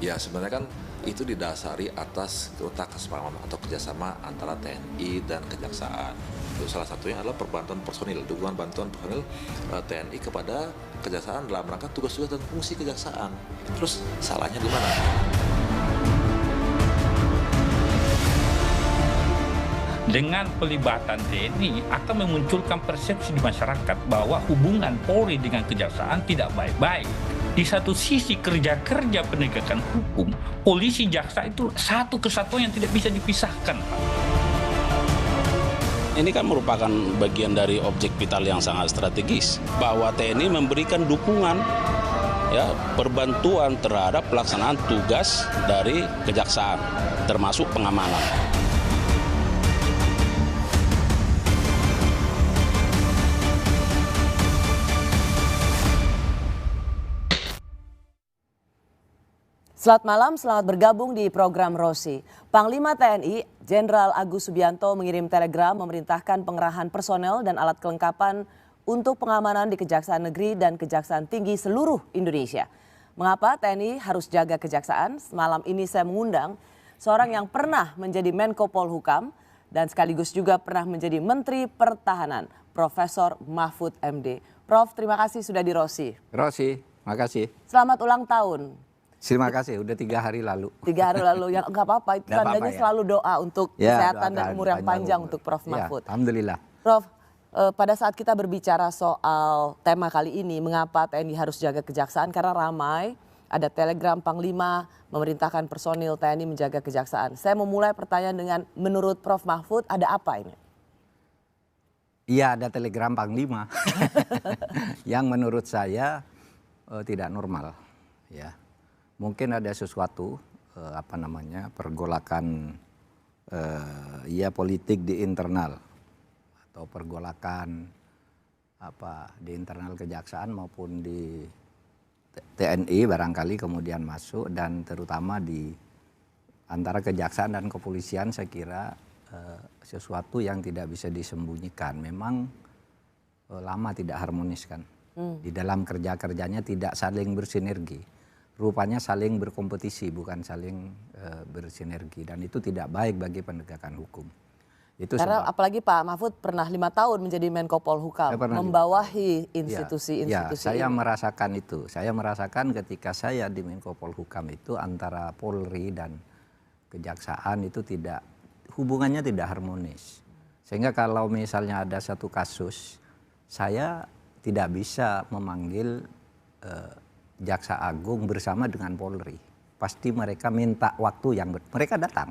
Ya sebenarnya kan itu didasari atas nota kesepahaman atau kerjasama antara TNI dan Kejaksaan. Itu salah satunya adalah perbantuan personil, dukungan bantuan personil TNI kepada Kejaksaan dalam rangka tugas-tugas dan fungsi Kejaksaan. Terus salahnya di mana? Dengan pelibatan TNI akan memunculkan persepsi di masyarakat bahwa hubungan Polri dengan Kejaksaan tidak baik-baik. Di satu sisi kerja-kerja penegakan hukum, polisi jaksa itu satu kesatuan yang tidak bisa dipisahkan, Pak. Ini kan merupakan bagian dari objek vital yang sangat strategis, bahwa TNI memberikan dukungan, ya, perbantuan terhadap pelaksanaan tugas dari Kejaksaan, termasuk pengamanan. Selamat malam, selamat bergabung di program Rosi. Panglima TNI, Jenderal Agus Subianto mengirim telegram memerintahkan pengerahan personel dan alat kelengkapan untuk pengamanan di Kejaksaan Negeri dan Kejaksaan Tinggi seluruh Indonesia. Mengapa TNI harus jaga Kejaksaan? Malam ini saya mengundang seorang yang pernah menjadi Menko Polhukam dan sekaligus juga pernah menjadi Menteri Pertahanan, Profesor Mahfud MD. Prof, terima kasih sudah di Rosi. Rosi, makasih. Selamat ulang tahun. Terima kasih, udah 3 hari lalu. 3 hari lalu, ya nggak apa-apa, itu tandanya ya. Selalu doa untuk kesehatan dan umur yang panjang untuk Prof Mahfud. Ya, alhamdulillah. Prof, pada saat kita berbicara soal tema kali ini, mengapa TNI harus jaga Kejaksaan, karena ramai, ada telegram Panglima memerintahkan personil TNI menjaga Kejaksaan. Saya memulai pertanyaan dengan, menurut Prof Mahfud, ada apa ini? Iya, ada telegram Panglima yang menurut saya tidak normal, ya. Mungkin ada sesuatu pergolakan politik di internal atau pergolakan di internal Kejaksaan maupun di TNI barangkali kemudian masuk, dan terutama di antara Kejaksaan dan Kepolisian saya kira sesuatu yang tidak bisa disembunyikan. Memang lama tidak harmonis kan. Di dalam kerja-kerjanya tidak saling bersinergi. Rupanya saling berkompetisi, bukan saling bersinergi, dan itu tidak baik bagi penegakan hukum. Itu karena sebab, apalagi Pak Mahfud pernah 5 tahun menjadi Menko Polhukam, membawahi institusi-institusi. Saya merasakan itu. Saya merasakan ketika saya di Menko Polhukam itu antara Polri dan Kejaksaan itu hubungannya tidak harmonis. Sehingga kalau misalnya ada satu kasus, saya tidak bisa memanggil Jaksa Agung bersama dengan Polri. Pasti mereka minta waktu yang mereka datang.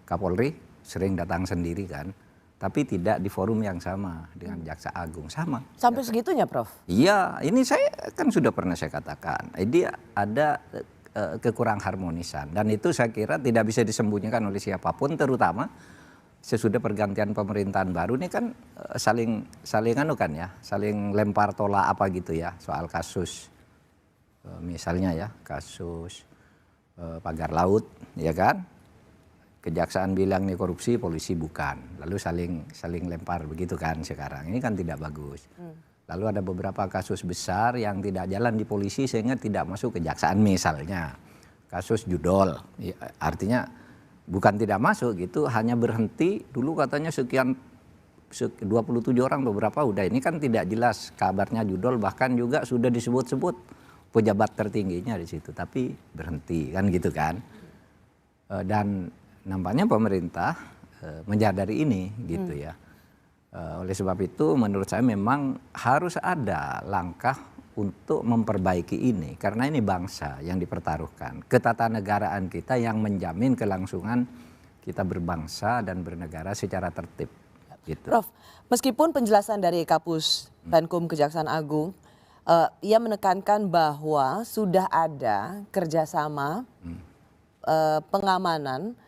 Kapolri sering datang sendiri kan, tapi tidak di forum yang sama dengan Jaksa Agung. Sama. Sampai segitunya, Prof? Iya, ini saya kan sudah pernah saya katakan. Dia ada kekurang harmonisan, dan itu saya kira tidak bisa disembunyikan oleh siapapun, terutama sesudah pergantian pemerintahan baru ini kan saling lempar tolak apa gitu ya soal kasus. Misalnya ya kasus pagar laut, ya kan, Kejaksaan bilang ini korupsi, polisi bukan, lalu saling lempar begitu kan sekarang. Ini kan tidak bagus. Lalu ada beberapa kasus besar yang tidak jalan di polisi sehingga tidak masuk Kejaksaan, misalnya kasus judol, ya, artinya bukan tidak masuk gitu, hanya berhenti dulu katanya sekian 27 orang beberapa udah, ini kan tidak jelas kabarnya judol, bahkan juga sudah disebut-sebut pejabat tertingginya di situ, tapi berhenti kan gitu kan. Dan nampaknya pemerintah menyadari ini gitu ya. Oleh sebab itu menurut saya memang harus ada langkah untuk memperbaiki ini, karena ini bangsa yang dipertaruhkan, ketatanegaraan kita yang menjamin kelangsungan kita berbangsa dan bernegara secara tertib. Gitu. Prof, meskipun penjelasan dari Kapus Penkum Kejaksaan Agung, ia menekankan bahwa sudah ada kerjasama pengamanan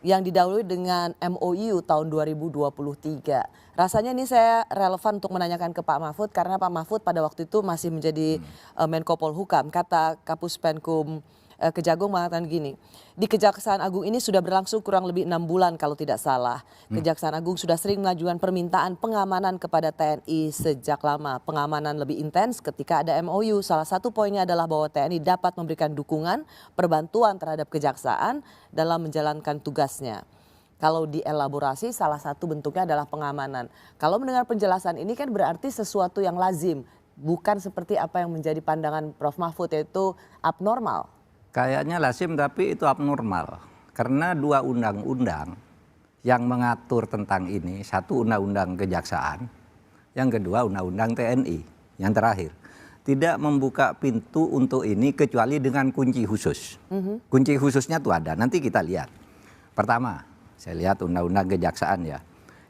yang didahului dengan MOU tahun 2023. Rasanya ini saya relevan untuk menanyakan ke Pak Mahfud, karena Pak Mahfud pada waktu itu masih menjadi Menko Polhukam. Kata Kapus Penkum Kejagung mengatakan gini, di Kejaksaan Agung ini sudah berlangsung kurang lebih 6 bulan kalau tidak salah. Kejaksaan Agung sudah sering mengajukan permintaan pengamanan kepada TNI sejak lama. Pengamanan lebih intens ketika ada MOU. Salah satu poinnya adalah bahwa TNI dapat memberikan dukungan, perbantuan terhadap kejaksaan dalam menjalankan tugasnya. Kalau dielaborasi salah satu bentuknya adalah pengamanan. Kalau mendengar penjelasan ini kan berarti sesuatu yang lazim. Bukan seperti apa yang menjadi pandangan Prof. Mahfud yaitu abnormal. Kayaknya lazim tapi itu abnormal. Karena 2 undang-undang yang mengatur tentang ini. Satu undang-undang kejaksaan. Yang kedua undang-undang TNI. Yang terakhir. Tidak membuka pintu untuk ini kecuali dengan kunci khusus. Kunci khususnya tuh ada. Nanti kita lihat. Pertama. Saya lihat undang-undang kejaksaan ya.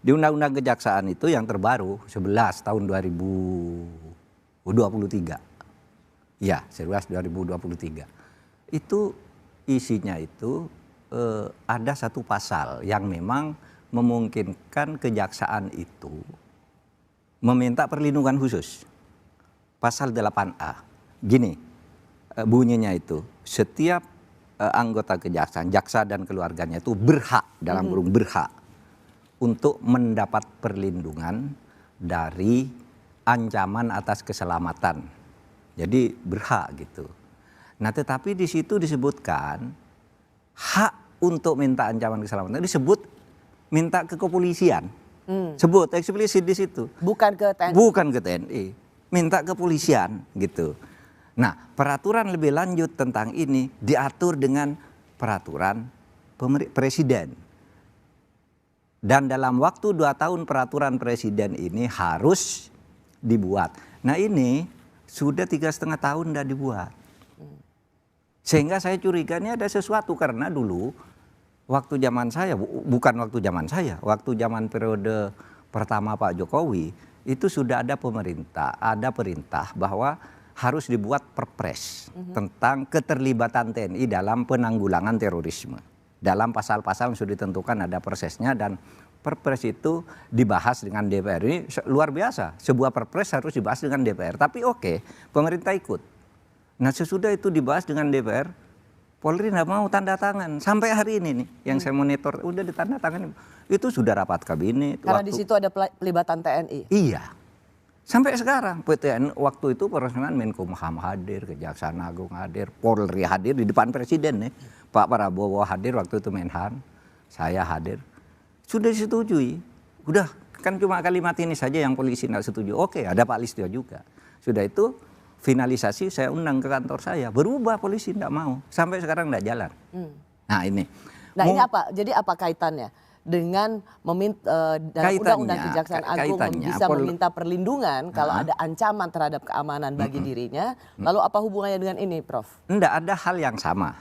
Di undang-undang kejaksaan itu yang terbaru 11 tahun 2023. Ya, 11 2023. Itu isinya itu ada satu pasal yang memang memungkinkan kejaksaan itu meminta perlindungan khusus. Pasal 8A. Gini bunyinya itu, setiap anggota kejaksaan, jaksa dan keluarganya itu berhak, dalam kurung berhak, untuk mendapat perlindungan dari ancaman atas keselamatan. Jadi berhak gitu. Nah tetapi di situ disebutkan hak untuk minta ancaman keselamatan disebut minta ke kepolisian. Sebut eksplisit di situ. Bukan ke TNI. Bukan ke TNI. Minta ke kepolisian gitu. Nah, peraturan lebih lanjut tentang ini diatur dengan peraturan presiden. Dan dalam waktu 2 tahun peraturan presiden ini harus dibuat. Nah ini sudah 3,5 tahun tidak dibuat. Sehingga saya curiga ini ada sesuatu karena dulu waktu zaman saya, bukan waktu zaman saya, waktu zaman periode pertama Pak Jokowi, itu sudah ada perintah bahwa harus dibuat perpres tentang keterlibatan TNI dalam penanggulangan terorisme. Dalam pasal-pasal yang sudah ditentukan ada prosesnya dan perpres itu dibahas dengan DPR. Ini luar biasa, sebuah perpres harus dibahas dengan DPR. Tapi oke, pemerintah ikut. Nah sesudah itu dibahas dengan DPR, Polri tidak mau tanda tangan. Sampai hari ini nih yang saya monitor, udah ditanda tangan. Itu sudah rapat kabinet. Karena di situ ada pelibatan TNI. Iya. Sampai sekarang PTN waktu itu peresmian Menkumham hadir, Kejaksaan Agung hadir, Polri hadir di depan presiden nih. Pak Prabowo hadir waktu itu Menhan, saya hadir. Sudah disetujui. Udah kan cuma kalimat ini saja yang polisi tidak setuju. Oke, ada Pak Listio juga. Sudah itu finalisasi saya undang ke kantor saya. Berubah polisi tidak mau. Sampai sekarang tidak jalan. Nah ini. Nah ini apa? Jadi apa kaitannya? Dengan meminta dalam undang-undang Kejaksaan Agung bisa meminta perlindungan kalau ada ancaman terhadap keamanan bagi dirinya. Lalu apa hubungannya dengan ini, Prof? Enggak, ada hal yang sama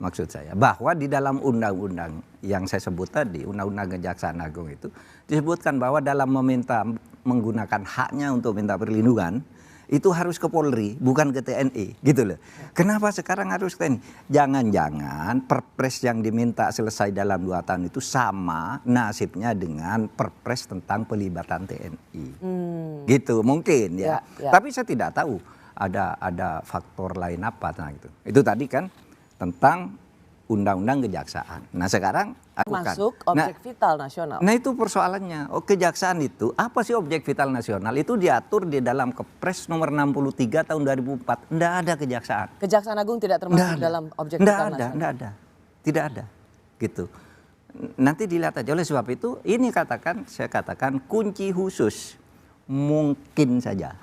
maksud saya. Bahwa di dalam undang-undang yang saya sebut tadi, undang-undang Kejaksaan Agung itu disebutkan bahwa dalam meminta menggunakan haknya untuk minta perlindungan itu harus ke Polri, bukan ke TNI, gitu loh. Kenapa sekarang harus ke TNI? Jangan-jangan perpres yang diminta selesai dalam 2 tahun itu sama nasibnya dengan perpres tentang pelibatan TNI. Gitu, mungkin ya. Tapi saya tidak tahu ada faktor lain apa tentang itu. Itu tadi kan tentang undang-undang kejaksaan. Nah sekarang masuk objek vital nasional. Nah itu persoalannya. Kejaksaan itu apa sih objek vital nasional? Itu diatur di dalam Kepres nomor 63 tahun 2004. Tidak ada kejaksaan. Kejaksaan Agung tidak termasuk dalam objek vital nasional. Tidak ada. Tidak ada. Gitu. Nanti dilihat aja. Oleh sebab itu ini saya katakan kunci khusus. Mungkin saja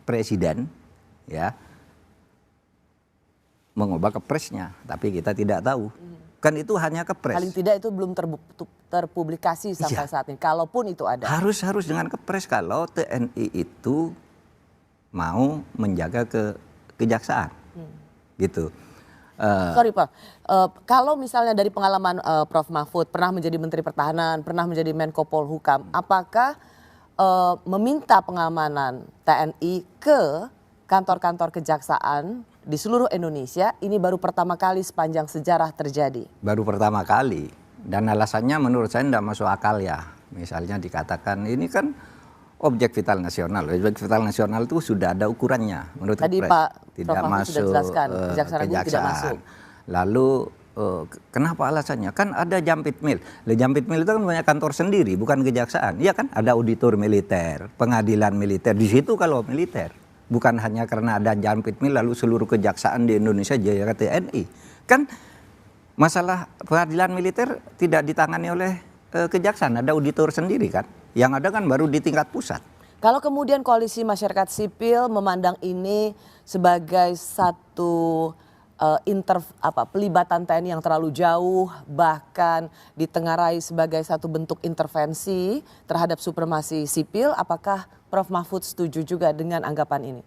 presiden ya mengubah kepresnya, tapi kita tidak tahu. Kan itu hanya kepres. Paling tidak itu belum terpublikasi sampai saat ini. Kalaupun itu ada. Harus dengan kepres kalau TNI itu mau menjaga kejaksaan. Gitu. Sorry Pak, kalau misalnya dari pengalaman Prof. Mahfud pernah menjadi Menteri Pertahanan, pernah menjadi Menko Polhukam, apakah meminta pengamanan TNI ke kantor-kantor kejaksaan di seluruh Indonesia ini baru pertama kali sepanjang sejarah terjadi? Baru pertama kali. Dan alasannya menurut saya tidak masuk akal ya. Misalnya dikatakan ini kan objek vital nasional. Objek vital nasional itu sudah ada ukurannya menurut Tadi Kepres. Pak Tidak Prof. Mahfud masuk sudah jelaskan, Kejaksaan Agung tidak masuk. Lalu kenapa alasannya? Kan ada Jampit Mil. Jampit Mil itu kan punya kantor sendiri, bukan kejaksaan. Iya kan? Ada auditor militer, pengadilan militer. Di situ kalau militer. Bukan hanya karena ada Jampit Mil lalu seluruh kejaksaan di Indonesia jadi TNI. Kan masalah pengadilan militer tidak ditangani oleh kejaksaan, ada auditor sendiri kan. Yang ada kan baru di tingkat pusat. Kalau kemudian koalisi masyarakat sipil memandang ini sebagai satu pelibatan TNI yang terlalu jauh, bahkan ditengarai sebagai satu bentuk intervensi terhadap supremasi sipil, apakah Prof. Mahfud setuju juga dengan anggapan ini?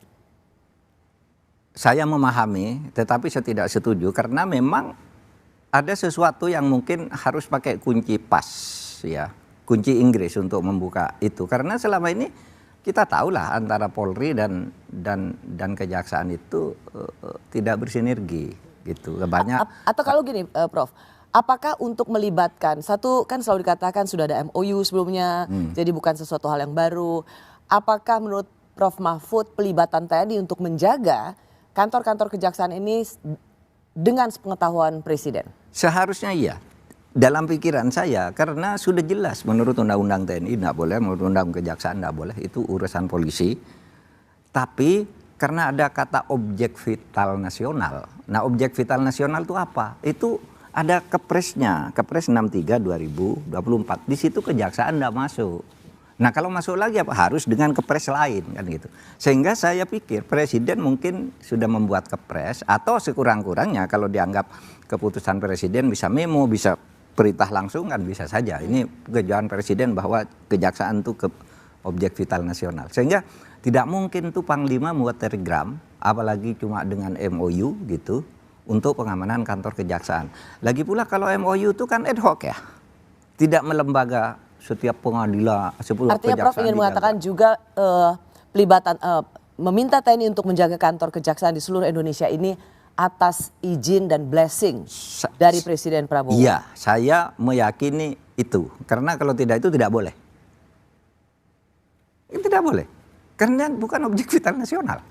Saya memahami, tetapi saya tidak setuju karena memang ada sesuatu yang mungkin harus pakai kunci pas, ya, kunci Inggris untuk membuka itu. Karena selama ini kita tahulah antara Polri dan kejaksaan itu tidak bersinergi, gitu. Banyak. Atau kalau gini, Prof. Apakah untuk melibatkan, satu kan selalu dikatakan sudah ada MOU sebelumnya, jadi bukan sesuatu hal yang baru. Apakah menurut Prof. Mahfud pelibatan TNI untuk menjaga kantor-kantor kejaksaan ini dengan sepengetahuan Presiden? Seharusnya iya. Dalam pikiran saya, karena sudah jelas menurut Undang-Undang TNI tidak boleh, menurut Undang-Undang Kejaksaan tidak boleh, itu urusan polisi. Tapi karena ada kata objek vital nasional. Nah, objek vital nasional itu apa? Itu ada Kepresnya, Kepres 63 2024. Di situ kejaksaan tidak masuk. Nah, kalau masuk lagi apa? Harus dengan Kepres lain kan gitu. Sehingga saya pikir Presiden mungkin sudah membuat Kepres atau sekurang-kurangnya kalau dianggap keputusan Presiden bisa memo, bisa perintah langsung kan bisa saja. Ini kejuan Presiden bahwa kejaksaan itu objek vital nasional. Sehingga tidak mungkin tuh Panglima membuat telegram, apalagi cuma dengan MOU gitu, untuk pengamanan kantor kejaksaan. Lagi pula kalau MOU itu kan ad hoc ya, tidak melembaga setiap pengadilan. Artinya Prof ingin mengatakan juga pelibatan, meminta TNI untuk menjaga kantor kejaksaan di seluruh Indonesia ini atas izin dan blessing dari Presiden Prabowo. Iya, saya meyakini itu. Karena kalau tidak itu tidak boleh. Itu tidak boleh. Karena bukan objek vital nasional.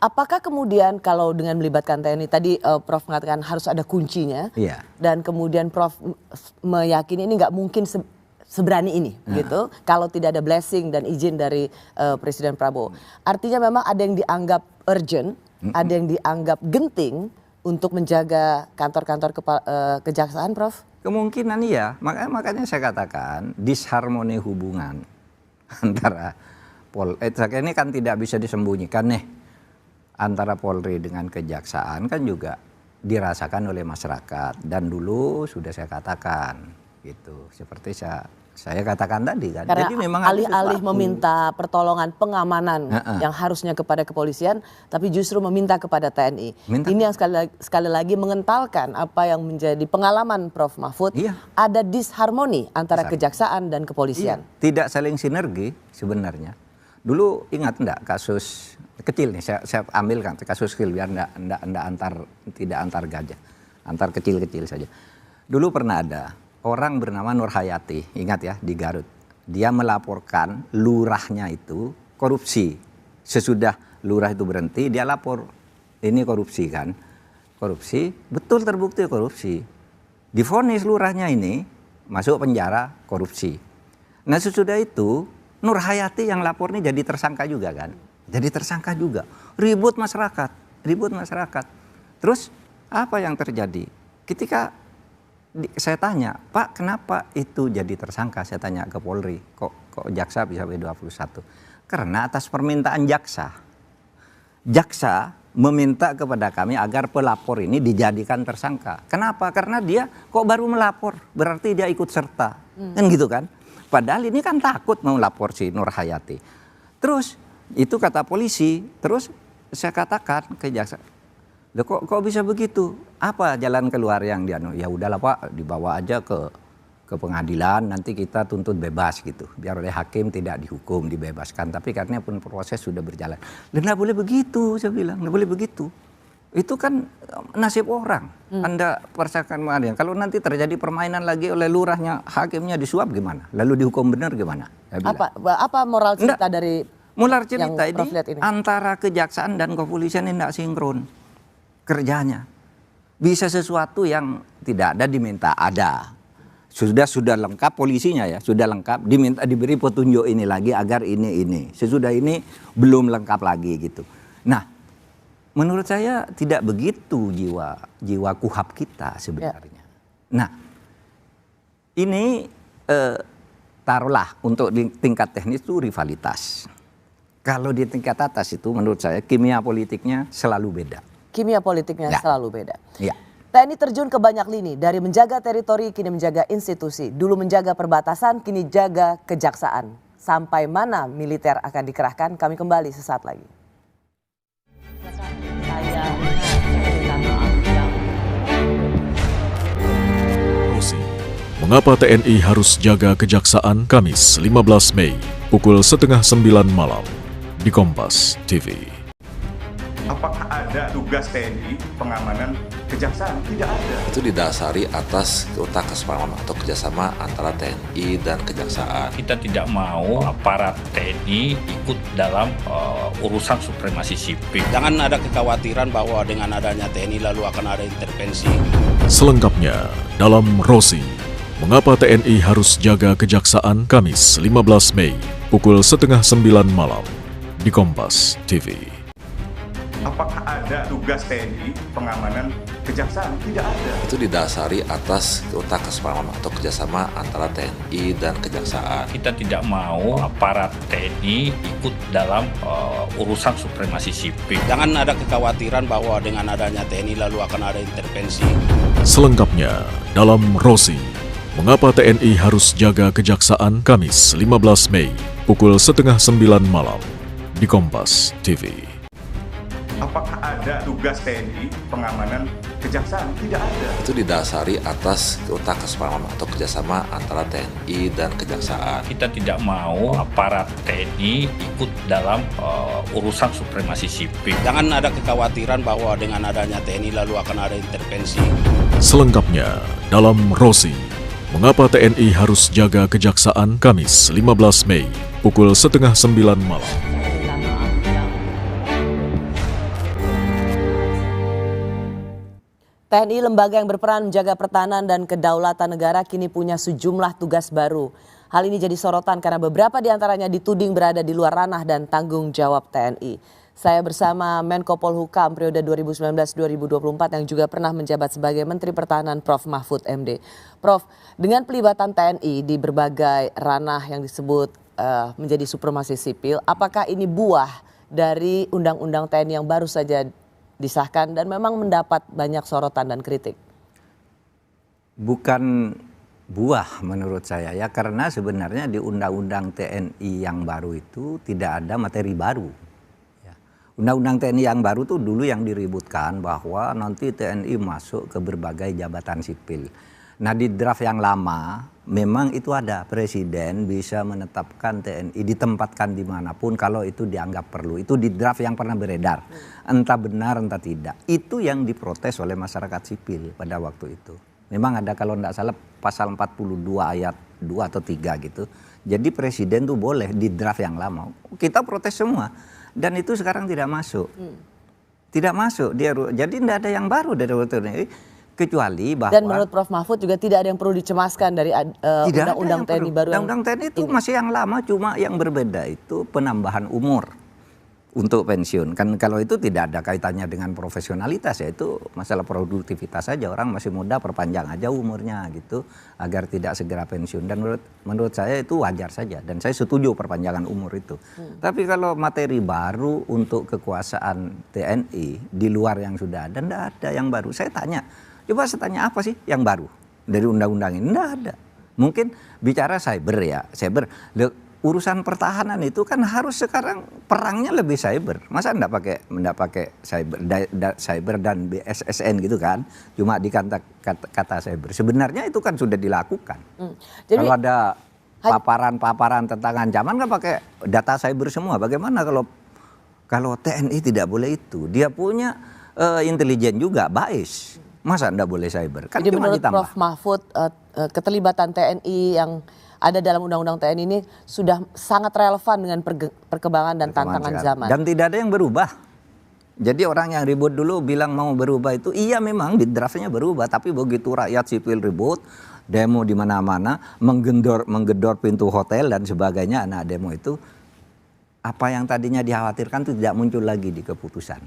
Apakah kemudian kalau dengan melibatkan TNI, tadi Prof mengatakan harus ada kuncinya. Iya. Dan kemudian Prof meyakini ini nggak mungkin seberani ini gitu. Kalau tidak ada blessing dan izin dari Presiden Prabowo. Artinya memang ada yang dianggap urgent, ada yang dianggap genting untuk menjaga kantor-kantor kejaksaan, Prof? Kemungkinan iya. Makanya saya katakan disharmoni hubungan antara ini kan tidak bisa disembunyikan nih. Antara Polri dengan kejaksaan kan juga dirasakan oleh masyarakat. Dan dulu sudah saya katakan gitu. Seperti saya katakan tadi kan. Karena jadi memang alih-alih meminta pertolongan pengamanan yang harusnya kepada kepolisian, tapi justru meminta kepada TNI. Ini yang sekali lagi mengentalkan apa yang menjadi pengalaman Prof Mahfud. Iya. Ada disharmoni antara kejaksaan dan kepolisian. Iya. Tidak saling sinergi sebenarnya. Dulu ingat enggak kasus kecil nih, saya ambilkan kasus kecil biar tidak antar gajah, antar kecil-kecil saja. Dulu pernah ada orang bernama Nur Hayati, ingat ya, di Garut. Dia melaporkan lurahnya itu korupsi. Sesudah lurah itu berhenti, dia lapor, ini korupsi kan. Korupsi, betul terbukti korupsi. Divonis lurahnya ini, masuk penjara korupsi. Nah sesudah itu, Nur Hayati yang lapor ini jadi tersangka juga kan. Jadi tersangka juga. Ribut masyarakat. Terus apa yang terjadi? Ketika saya tanya, Pak kenapa itu jadi tersangka? Saya tanya ke Polri, kok jaksa bisa B21? Karena atas permintaan jaksa. Jaksa meminta kepada kami agar pelapor ini dijadikan tersangka. Kenapa? Karena dia kok baru melapor, berarti dia ikut serta. Kan gitu kan? Padahal ini kan takut mau lapor si Nur Hayati. Terus itu kata polisi, terus saya katakan ke jaksa, loh kok bisa begitu? Apa jalan keluar yang dia? Ya udahlah Pak, dibawa aja ke pengadilan, nanti kita tuntut bebas gitu. Biar oleh hakim tidak dihukum, dibebaskan. Tapi karena pun proses sudah berjalan. Dan nggak boleh begitu, saya bilang, nggak boleh begitu. Itu kan nasib orang. Anda percayakan mengadil. Kalau nanti terjadi permainan lagi oleh lurahnya, hakimnya disuap gimana? Lalu dihukum benar gimana? Apa moral cerita dari moral cerita yang Prof lihat ini? Antara kejaksaan dan kepolisian ini tidak sinkron kerjanya. Bisa sesuatu yang tidak ada diminta ada. Sudah lengkap polisinya ya, sudah lengkap, diminta diberi petunjuk ini lagi agar ini. Sesudah ini belum lengkap lagi gitu. Nah, menurut saya tidak begitu jiwa kuhab kita sebenarnya. Nah, ini taruhlah untuk di tingkat teknis itu rivalitas. Kalau di tingkat atas itu menurut saya kimia politiknya selalu beda. Kimia politiknya selalu beda. Ya. TNI terjun ke banyak lini, dari menjaga teritori kini menjaga institusi. Dulu menjaga perbatasan, kini jaga kejaksaan. Sampai mana militer akan dikerahkan? Kami kembali sesaat lagi. Rosi, mengapa TNI harus jaga kejaksaan? Kamis 15 Mei, pukul 8:30 malam di Kompas TV. Apakah ada tugas TNI pengamanan kejaksaan? Tidak ada. Itu didasari atas kesepahaman atau kerjasama antara TNI dan kejaksaan. Kita tidak mau aparat TNI ikut dalam urusan supremasi sipil. Jangan ada kekhawatiran bahwa dengan adanya TNI lalu akan ada intervensi. Selengkapnya dalam Rosi, mengapa TNI harus jaga kejaksaan? Kamis 15 Mei, pukul 8:30 malam di Kompas TV. Apakah ada tugas TNI pengamanan kejaksaan? Tidak ada. Itu didasari atas kesepahaman atau kerjasama antara TNI dan kejaksaan. Kita tidak mau aparat TNI ikut dalam urusan supremasi sipil. Jangan ada kekhawatiran bahwa dengan adanya TNI lalu akan ada intervensi. Selengkapnya dalam Rosi, mengapa TNI harus jaga kejaksaan? Kamis 15 Mei, pukul 8:30 malam di Kompas TV. Apakah ada tugas TNI pengamanan kejaksaan? Tidak ada. Itu didasari atas kesepahaman atau kerjasama antara TNI dan kejaksaan. Kita tidak mau aparat TNI ikut dalam urusan supremasi sipil. Jangan ada kekhawatiran bahwa dengan adanya TNI lalu akan ada intervensi. Selengkapnya dalam Rosi, mengapa TNI harus jaga kejaksaan? Kamis 15 Mei, pukul 8:30 malam. TNI, lembaga yang berperan menjaga pertahanan dan kedaulatan negara, kini punya sejumlah tugas baru. Hal ini jadi sorotan karena beberapa di antaranya dituding berada di luar ranah dan tanggung jawab TNI. Saya bersama Menko Polhukam periode 2019-2024 yang juga pernah menjabat sebagai Menteri Pertahanan, Prof. Mahfud MD. Prof, dengan pelibatan TNI di berbagai ranah yang disebut menjadi supremasi sipil, apakah ini buah dari Undang-Undang TNI yang baru saja disahkan dan memang mendapat banyak sorotan dan kritik? Bukan buah menurut saya ya, karena sebenarnya di Undang-Undang TNI yang baru itu tidak ada materi baru. Ya. Undang-Undang TNI yang baru tuh dulu yang diributkan bahwa nanti TNI masuk ke berbagai jabatan sipil. Nah di draft yang lama memang itu ada presiden bisa menetapkan TNI ditempatkan dimanapun kalau itu dianggap perlu. Itu di draft yang pernah beredar. Entah benar entah tidak. Itu yang diprotes oleh masyarakat sipil pada waktu itu. Memang ada kalau tidak salah pasal 42 ayat 2 atau 3 gitu. Jadi presiden tuh boleh di draft yang lama. Kita protes semua. Dan itu sekarang tidak masuk. Tidak masuk. Jadi tidak ada yang baru dari waktu ini. Kecuali bahwa... Dan menurut Prof. Mahfud juga tidak ada yang perlu dicemaskan dari Undang-Undang TNI baru. Undang-Undang TNI itu masih yang lama, cuma yang berbeda itu penambahan umur untuk pensiun. Kan kalau itu tidak ada kaitannya dengan profesionalitas ya, itu masalah produktivitas saja. Orang masih muda perpanjang aja umurnya gitu agar tidak segera pensiun. Dan menurut saya itu wajar saja dan saya setuju perpanjangan umur itu. Tapi kalau materi baru untuk kekuasaan TNI di luar yang sudah ada, tidak ada yang baru. Saya tanya, coba saya tanya apa sih yang baru dari undang-undang ini? Tidak ada. Mungkin bicara cyber ya, cyber. Urusan pertahanan itu kan harus sekarang perangnya lebih cyber. Masa enggak pakai cyber dan BSSN gitu kan? Cuma kata cyber. Sebenarnya itu kan sudah dilakukan. Jadi, kalau ada paparan tentang ancaman kan pakai data cyber semua. Bagaimana kalau TNI tidak boleh itu? Dia punya intelijen juga, BAIS. Masa enggak boleh cyber? Kan Jadi cuma menurut ditambah. Prof. Mahfud, keterlibatan TNI yang ada dalam Undang-Undang TNI ini sudah sangat relevan dengan perkembangan dan tantangan zaman. Dan tidak ada yang berubah. Jadi orang yang ribut dulu bilang mau berubah itu, iya memang di draftnya berubah, tapi begitu rakyat sipil ribut, demo di mana-mana, menggedor pintu hotel dan sebagainya, anak demo itu, apa yang tadinya dikhawatirkan itu tidak muncul lagi di keputusan.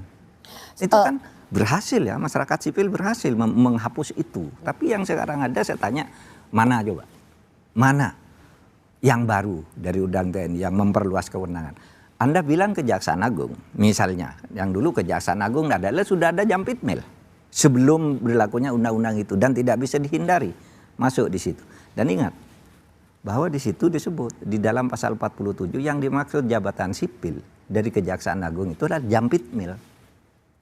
Itu kan berhasil ya, masyarakat sipil berhasil menghapus itu. Tapi yang sekarang ada, saya tanya, mana coba? Mana yang baru dari Undang TNI yang memperluas kewenangan? Anda bilang Kejaksaan Agung, misalnya, yang dulu Kejaksaan Agung adalah sudah ada Jampitmil sebelum berlakunya undang-undang itu dan tidak bisa dihindari masuk di situ. Dan ingat bahwa di situ disebut di dalam pasal 47 yang dimaksud jabatan sipil dari Kejaksaan Agung itu adalah Jampitmil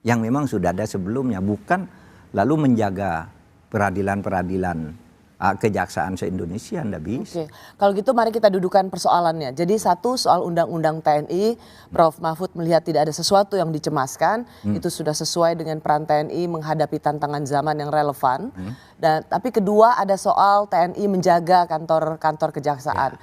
yang memang sudah ada sebelumnya, bukan lalu menjaga peradilan-peradilan kejaksaan se-Indonesia, enggak bisa. Oke. Kalau gitu mari kita dudukan persoalannya. Jadi satu soal Undang-Undang TNI, Prof. Mahfud melihat tidak ada sesuatu yang dicemaskan, itu sudah sesuai dengan peran TNI menghadapi tantangan zaman yang relevan. Dan tapi kedua ada soal TNI menjaga kantor kejaksaan.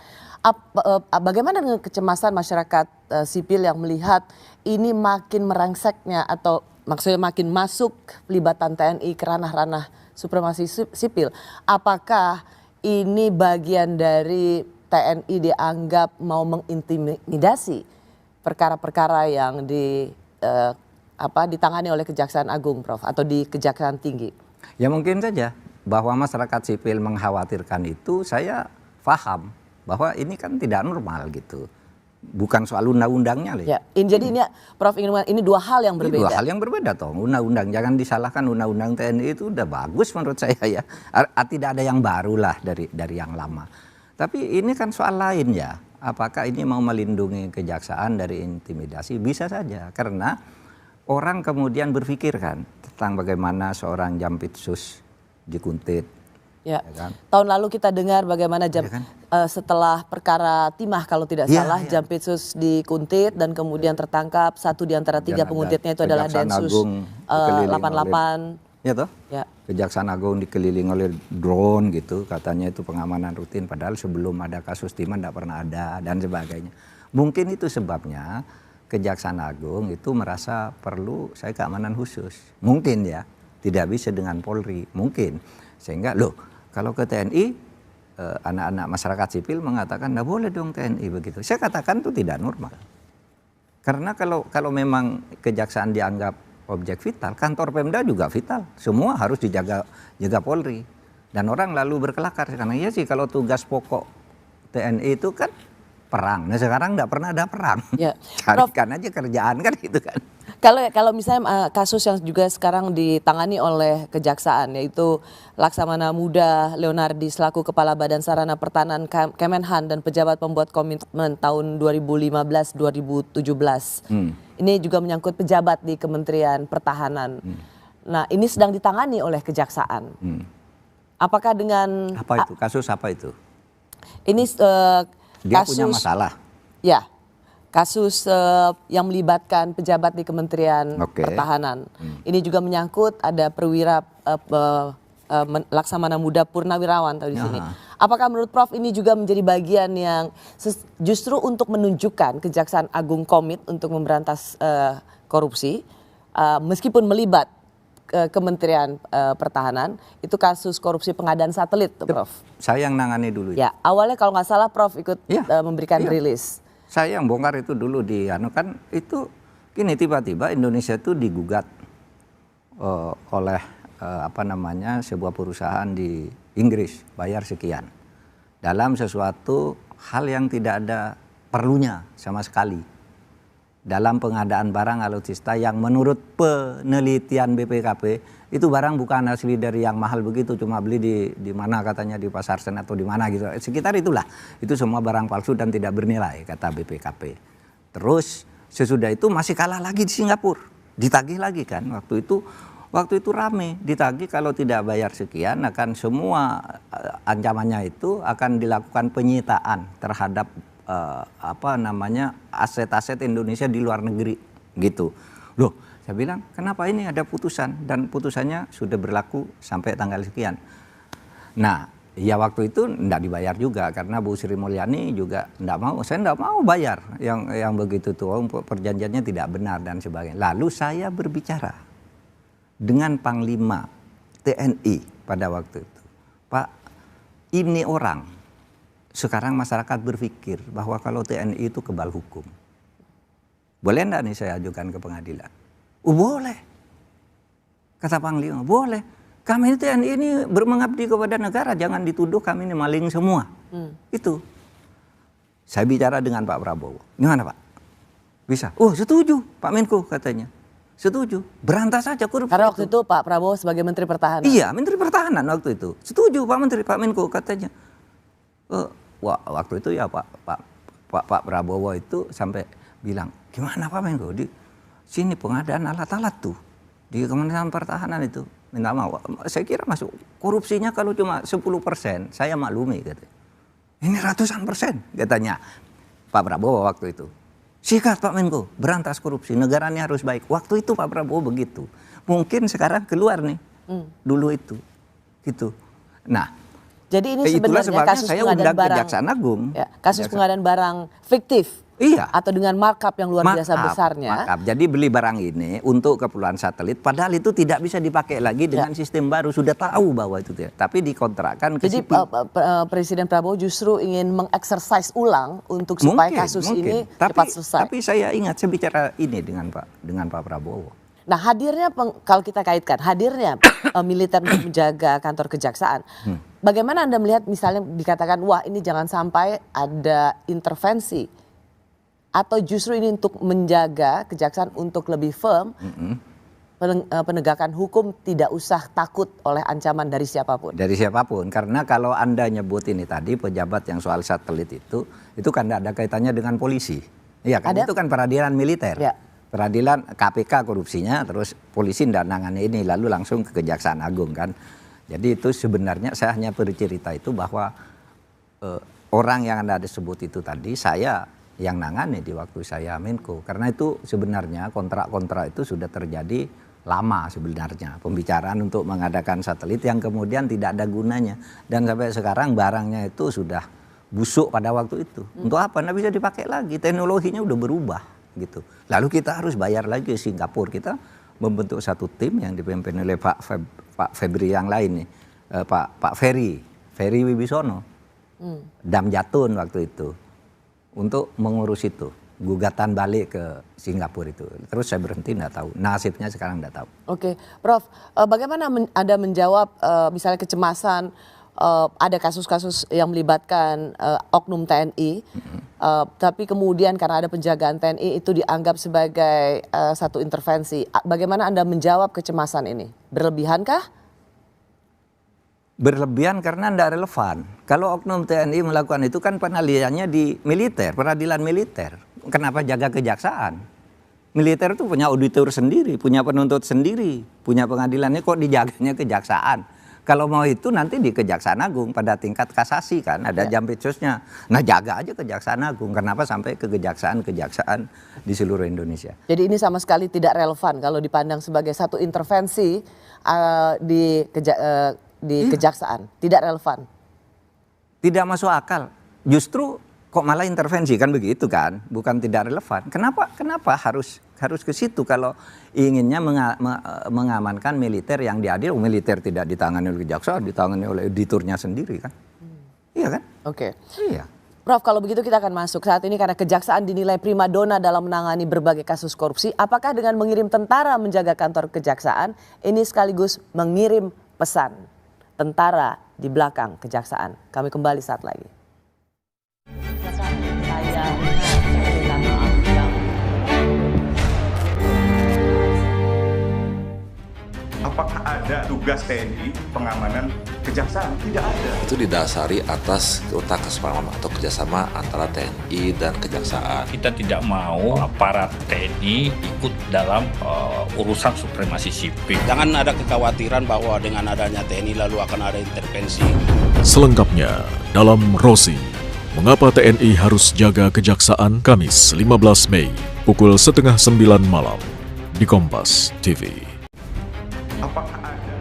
Bagaimana dengan kecemasan masyarakat sipil yang melihat ini makin merengseknya atau maksudnya makin masuk pelibatan TNI ke ranah-ranah supremasi sipil? Apakah ini bagian dari TNI dianggap mau mengintimidasi perkara-perkara yang ditangani oleh Kejaksaan Agung, Prof, atau di Kejaksaan Tinggi? Ya mungkin saja bahwa masyarakat sipil mengkhawatirkan itu, saya paham bahwa ini kan tidak normal gitu. Bukan soal undang-undangnya. Ya, jadi ini Prof ini dua hal yang berbeda. Dua hal yang berbeda toh. Undang-undang, jangan disalahkan, undang-undang TNI itu udah bagus menurut saya ya. Tidak ada yang baru lah dari yang lama. Tapi ini kan soal lain ya. Apakah ini mau melindungi kejaksaan dari intimidasi? Bisa saja. Karena orang kemudian berpikir kan tentang bagaimana seorang Jampitsus dikuntit. Ya. Kan? Tahun lalu kita dengar bagaimana setelah perkara timah kalau tidak salah, Jampitsus dikuntit dan kemudian tertangkap. Satu di antara tiga penguntitnya itu adalah Densus 88. Ya toh? Ya. Kejaksaan Agung dikelilingi oleh drone gitu, katanya itu pengamanan rutin. Padahal sebelum ada kasus timah tidak pernah ada dan sebagainya. Mungkin itu sebabnya Kejaksaan Agung itu merasa perlu keamanan khusus. Mungkin ya, tidak bisa dengan Polri. Mungkin. Sehingga kalau ke TNI, anak-anak masyarakat sipil mengatakan, nggak boleh dong TNI begitu. Saya katakan itu tidak normal. Karena kalau memang kejaksaan dianggap objek vital, kantor Pemda juga vital. Semua harus jaga Polri. Dan orang lalu berkelakar, karena iya sih kalau tugas pokok TNI itu kan perang. Nah sekarang nggak pernah ada perang. Ya. Carikan aja kerjaan kan gitu kan. Kalau misalnya kasus yang juga sekarang ditangani oleh Kejaksaan, yaitu Laksamana Muda Leonardi selaku Kepala Badan Sarana Pertahanan Kemenhan dan pejabat pembuat komitmen tahun 2015-2017. Ini juga menyangkut pejabat di Kementerian Pertahanan. Nah ini sedang ditangani oleh Kejaksaan. Apakah dengan... Apa itu? Kasus apa itu? Ini dia punya masalah? Ya. Kasus yang melibatkan pejabat di Kementerian Pertahanan. Ini juga menyangkut ada perwira Laksamana Muda Purnawirawan di sini. Apakah menurut Prof ini juga menjadi bagian yang justru untuk menunjukkan Kejaksaan Agung komit untuk memberantas korupsi meskipun melibat Kementerian Pertahanan, itu kasus korupsi pengadaan satelit, Prof? Saya yang nangani dulu. Ya, awalnya kalau nggak salah Prof ikut memberikan rilis. Saya yang bongkar itu dulu kan itu gini, tiba-tiba Indonesia itu digugat oleh sebuah perusahaan di Inggris, bayar sekian dalam sesuatu hal yang tidak ada perlunya sama sekali dalam pengadaan barang alutsista yang menurut penelitian BPKP itu barang bukan asli dari yang mahal begitu, cuma beli di mana katanya di Pasar Senen atau di mana gitu. Sekitar itulah. Itu semua barang palsu dan tidak bernilai kata BPKP. Terus sesudah itu masih kalah lagi di Singapura. Ditagih lagi kan. Waktu itu rame, ditagih kalau tidak bayar sekian akan semua ancamannya itu akan dilakukan penyitaan terhadap aset-aset Indonesia di luar negeri gitu. Loh, Saya bilang, kenapa ini ada putusan dan putusannya sudah berlaku sampai tanggal sekian. Nah, ya waktu itu tidak dibayar juga karena Bu Sri Mulyani juga tidak mau. Saya tidak mau bayar yang begitu tuh, perjanjiannya tidak benar dan sebagainya. Lalu saya berbicara dengan Panglima TNI pada waktu itu. Pak, ini orang. Sekarang masyarakat berpikir bahwa kalau TNI itu kebal hukum. Boleh enggak nih saya ajukan ke pengadilan? Oh boleh. Kata Panglima, boleh. Kami TNI ini bermengabdi kepada negara, jangan dituduh kami ini maling semua. Itu. Saya bicara dengan Pak Prabowo. Gimana Pak? Bisa? Oh setuju Pak Menko katanya. Setuju. Berantas saja korupsi. Karena waktu itu Pak Prabowo sebagai Menteri Pertahanan. Iya, Menteri Pertahanan waktu itu. Setuju Pak Menteri, Pak Menko katanya. Waktu itu ya Pak Prabowo itu sampai bilang, gimana Pak Menko? Di sini pengadaan alat-alat tuh. Di Kementerian Pertahanan itu. Minta maaf. Saya kira masuk korupsinya kalau cuma 10%, saya maklumi katanya. Ini ratusan persen katanya Pak Prabowo waktu itu. Sikat Pak Menko, berantas korupsi, negara ini harus baik. Waktu itu Pak Prabowo begitu. Mungkin sekarang keluar nih, dulu itu. Gitu. Nah, jadi ini sebenarnya kasus saya pengadaan barang. Kejaksaan Agung. Ya, kasus pengadaan barang fiktif. Iya. Atau dengan markup yang luar biasa besarnya. Markup. Jadi beli barang ini untuk keperluan satelit, padahal itu tidak bisa dipakai lagi dengan sistem baru. Sudah tahu bahwa itu tidak. Tapi dikontrakkan ke Jadi Presiden Prabowo justru ingin mengeksersis ulang untuk supaya kasus ini cepat selesai. Tapi saya ingat, saya bicara ini dengan Pak Prabowo. Nah hadirnya, kalau kita kaitkan, hadirnya militer untuk menjaga kantor kejaksaan. Bagaimana Anda melihat misalnya dikatakan, wah ini jangan sampai ada intervensi. Atau justru ini untuk menjaga kejaksaan untuk lebih firm, penegakan hukum tidak usah takut oleh ancaman dari siapapun. Dari siapapun, karena kalau Anda nyebut ini tadi pejabat yang soal satelit itu kan ada kaitannya dengan polisi. Iya kan, itu kan peradilan militer. Ya. Peradilan KPK korupsinya, terus polisi tidak nangani ini, lalu langsung ke Kejaksaan Agung kan. Jadi itu sebenarnya saya hanya bercerita itu bahwa orang yang Anda sebut itu tadi, saya yang nangani di waktu saya Menko. Karena itu sebenarnya kontrak-kontrak itu sudah terjadi lama sebenarnya. Pembicaraan untuk mengadakan satelit yang kemudian tidak ada gunanya. Dan sampai sekarang barangnya itu sudah busuk pada waktu itu. Untuk apa? Nggak bisa dipakai lagi. Teknologinya udah berubah gitu. Lalu kita harus bayar lagi ke Singapura. Kita membentuk satu tim yang dipimpin oleh Pak Febri yang lain nih. Pak Ferry Wibisono. Dam Jatun waktu itu. Untuk mengurus itu, gugatan balik ke Singapura itu. Terus saya berhenti, nggak tahu. Nasibnya sekarang nggak tahu. Oke, Prof, bagaimana Anda menjawab misalnya kecemasan ada kasus-kasus yang melibatkan oknum TNI, tapi kemudian karena ada penjagaan TNI itu dianggap sebagai satu intervensi. Bagaimana Anda menjawab kecemasan ini? Berlebihankah? Berlebihan karena tidak relevan. Kalau oknum TNI melakukan itu kan penaliannya di militer, peradilan militer. Kenapa jaga kejaksaan? Militer itu punya auditor sendiri, punya penuntut sendiri, punya pengadilannya, kok dijaganya kejaksaan. Kalau mau itu nanti di Kejaksaan Agung pada tingkat kasasi kan, ada jampitsusnya. Nah jaga aja Kejaksaan Agung, kenapa sampai ke kejaksaan-kejaksaan di seluruh Indonesia. Jadi ini sama sekali tidak relevan kalau dipandang sebagai satu intervensi di kejaksaan, tidak relevan. Tidak masuk akal. Justru kok malah intervensi kan begitu kan, bukan tidak relevan. Kenapa harus ke situ kalau inginnya mengamankan militer yang diadil? Militer tidak ditangani oleh kejaksaan, ditangani oleh auditornya sendiri kan. Iya kan? Oke. Iya. Prof, kalau begitu kita akan masuk saat ini karena kejaksaan dinilai primadona dalam menangani berbagai kasus korupsi. Apakah dengan mengirim tentara menjaga kantor kejaksaan ini sekaligus mengirim pesan tentara di belakang kejaksaan? Kami kembali saat lagi. Apakah ada tugas TNI pengamanan kejaksaan? Tidak ada. Itu didasari atas kesepahaman atau kerjasama antara TNI dan kejaksaan. Kita tidak mau aparat TNI ikut dalam urusan supremasi sipil. Jangan ada kekhawatiran bahwa dengan adanya TNI lalu akan ada intervensi. Selengkapnya dalam Rosi, mengapa TNI harus jaga kejaksaan, Kamis 15 Mei pukul 8:30 malam di Kompas TV. Apakah ada?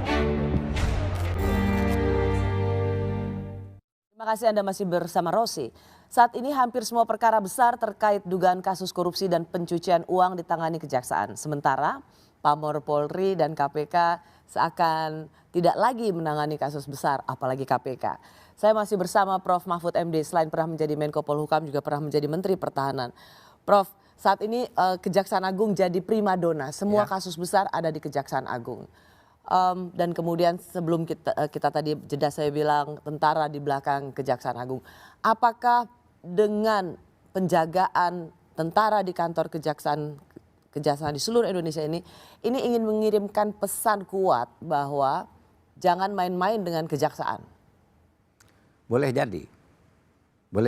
Terima kasih Anda masih bersama Rosi. Saat ini hampir semua perkara besar terkait dugaan kasus korupsi dan pencucian uang ditangani kejaksaan. Sementara Pamor Polri dan KPK seakan tidak lagi menangani kasus besar, apalagi KPK. Saya masih bersama Prof. Mahfud MD, selain pernah menjadi Menko Polhukam juga pernah menjadi Menteri Pertahanan. Prof, saat ini Kejaksaan Agung jadi primadona, semua kasus besar ada di Kejaksaan Agung. Dan kemudian sebelum kita tadi jeda saya bilang tentara di belakang Kejaksaan Agung. Apakah dengan penjagaan tentara di kantor kejaksaan di seluruh Indonesia ini ingin mengirimkan pesan kuat bahwa jangan main-main dengan kejaksaan? Boleh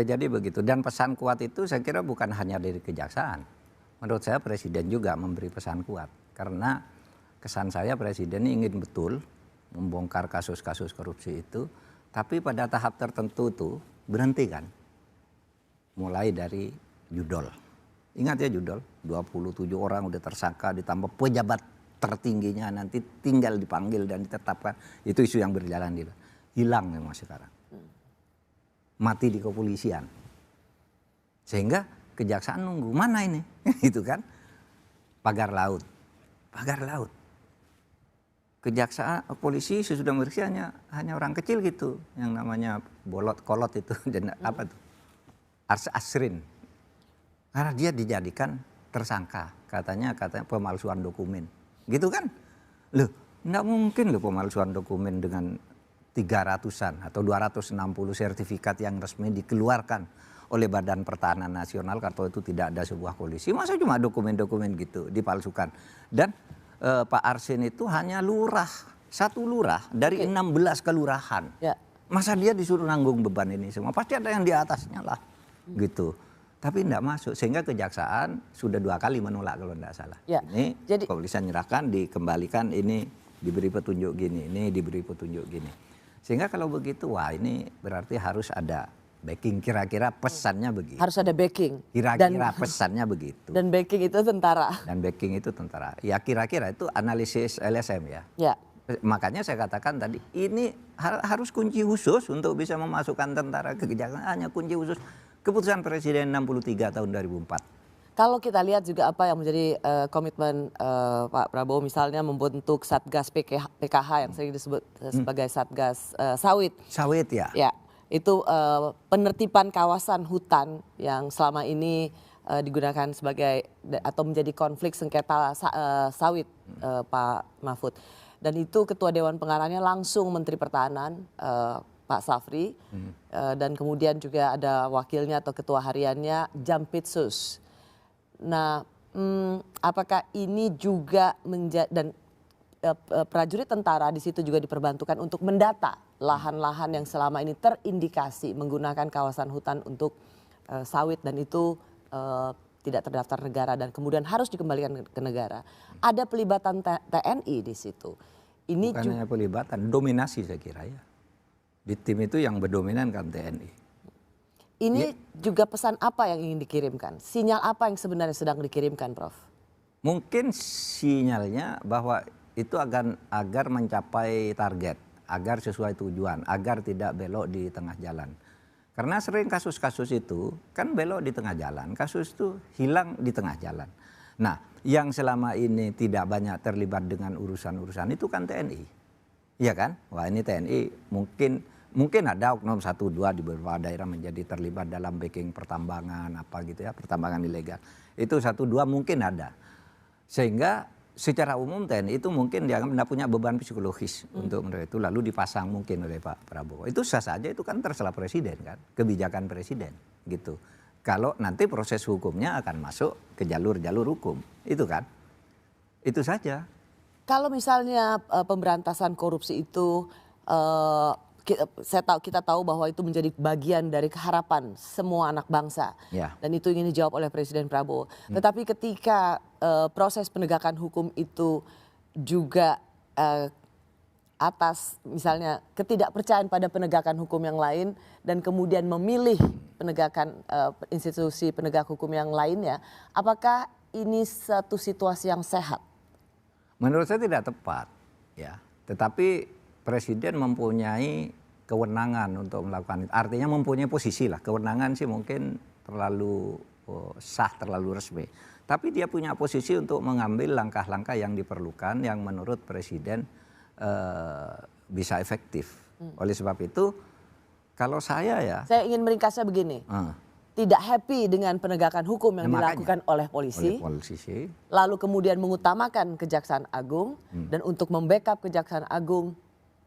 jadi begitu. Dan pesan kuat itu saya kira bukan hanya dari kejaksaan. Menurut saya Presiden juga memberi pesan kuat. Karena kesan saya Presiden ini ingin betul membongkar kasus-kasus korupsi itu. Tapi pada tahap tertentu tuh berhentikan. Mulai dari judol. Ingat ya judol, 27 orang udah tersangka ditambah pejabat tertingginya nanti tinggal dipanggil dan ditetapkan. Itu isu yang berjalan di luar. Hilang memang sekarang. Mati di kepolisian. Sehingga kejaksaan nunggu, mana ini? Itu kan. Pagar laut. Kejaksaan, polisi sesudah memeriksa hanya orang kecil gitu. Yang namanya kolot itu. Dan apa tuh? Asrin. Karena dia dijadikan tersangka. Katanya pemalsuan dokumen. Gitu kan? Loh, enggak mungkin loh pemalsuan dokumen dengan 300-an atau 260 sertifikat yang resmi dikeluarkan oleh Badan Pertahanan Nasional kalau itu tidak ada sebuah polisi. Masa cuma dokumen-dokumen gitu dipalsukan. Dan Pak Arsin itu hanya satu lurah dari 16 kelurahan. Ya. Masa dia disuruh nanggung beban ini semua? Pasti ada yang di atasnya lah. Gitu. Tapi tidak masuk. Sehingga kejaksaan sudah 2 kali menolak kalau tidak salah. Ya. Ini kepolisian nyerahkan, dikembalikan, ini diberi petunjuk gini, ini diberi petunjuk gini. Sehingga kalau begitu, wah ini berarti harus ada backing, kira-kira pesannya begitu. Harus ada backing. Kira-kira pesannya begitu. Dan backing itu tentara. Ya kira-kira itu analisis LSM ya. Ya. Makanya saya katakan tadi, ini harus kunci khusus untuk bisa memasukkan tentara ke kejaksaan. Hanya kunci khusus keputusan Presiden 63 tahun 2004. Kalau kita lihat juga apa yang menjadi komitmen Pak Prabowo misalnya membentuk Satgas PKH yang sering disebut sebagai Satgas Sawit. Sawit ya. Ya, itu penertiban kawasan hutan yang selama ini digunakan sebagai atau menjadi konflik sengketa sawit Pak Mahfud. Dan itu Ketua Dewan Pengarahnya langsung Menteri Pertahanan Pak Safri dan kemudian juga ada wakilnya atau ketua hariannya Jampitsus. Nah, apakah ini juga dan prajurit tentara di situ juga diperbantukan untuk mendata lahan-lahan yang selama ini terindikasi menggunakan kawasan hutan untuk sawit dan itu tidak terdaftar negara dan kemudian harus dikembalikan ke negara. Ada pelibatan TNI di situ. Ini bukan hanya pelibatan, dominasi saya kira ya. Di tim itu yang berdominan kan TNI. Ini juga pesan apa yang ingin dikirimkan? Sinyal apa yang sebenarnya sedang dikirimkan, Prof? Mungkin sinyalnya bahwa itu agar mencapai target, agar sesuai tujuan, agar tidak belok di tengah jalan. Karena sering kasus-kasus itu kan belok di tengah jalan, kasus itu hilang di tengah jalan. Nah, yang selama ini tidak banyak terlibat dengan urusan-urusan itu kan TNI. Iya kan? Wah ini TNI mungkin ada oknum 1-2 di beberapa daerah menjadi terlibat dalam backing pertambangan apa gitu ya, pertambangan ilegal. Itu 1-2 mungkin ada. Sehingga secara umum TNI itu mungkin dianggap tidak punya beban psikologis untuk mereka itu lalu dipasang mungkin oleh Pak Prabowo. Itu sah saja, itu kan terserah Presiden kan, kebijakan Presiden gitu. Kalau nanti proses hukumnya akan masuk ke jalur-jalur hukum, itu kan. Itu saja. Kalau misalnya pemberantasan korupsi itu kita tahu bahwa itu menjadi bagian dari harapan semua anak bangsa. Ya. Dan itu ingin dijawab oleh Presiden Prabowo. Tetapi ketika proses penegakan hukum itu juga atas misalnya ketidakpercayaan pada penegakan hukum yang lain dan kemudian memilih penegakan institusi penegak hukum yang lainnya, apakah ini satu situasi yang sehat Menurut saya tidak tepat, ya. Tetapi presiden mempunyai kewenangan untuk melakukan itu. Artinya mempunyai posisi lah. Kewenangan sih mungkin terlalu sah, terlalu resmi. Tapi dia punya posisi untuk mengambil langkah-langkah yang diperlukan yang menurut presiden bisa efektif. Oleh sebab itu, kalau saya ingin meringkasnya begini. Tidak happy dengan penegakan hukum yang dilakukan oleh polisi, lalu kemudian mengutamakan Kejaksaan Agung, dan untuk membackup Kejaksaan Agung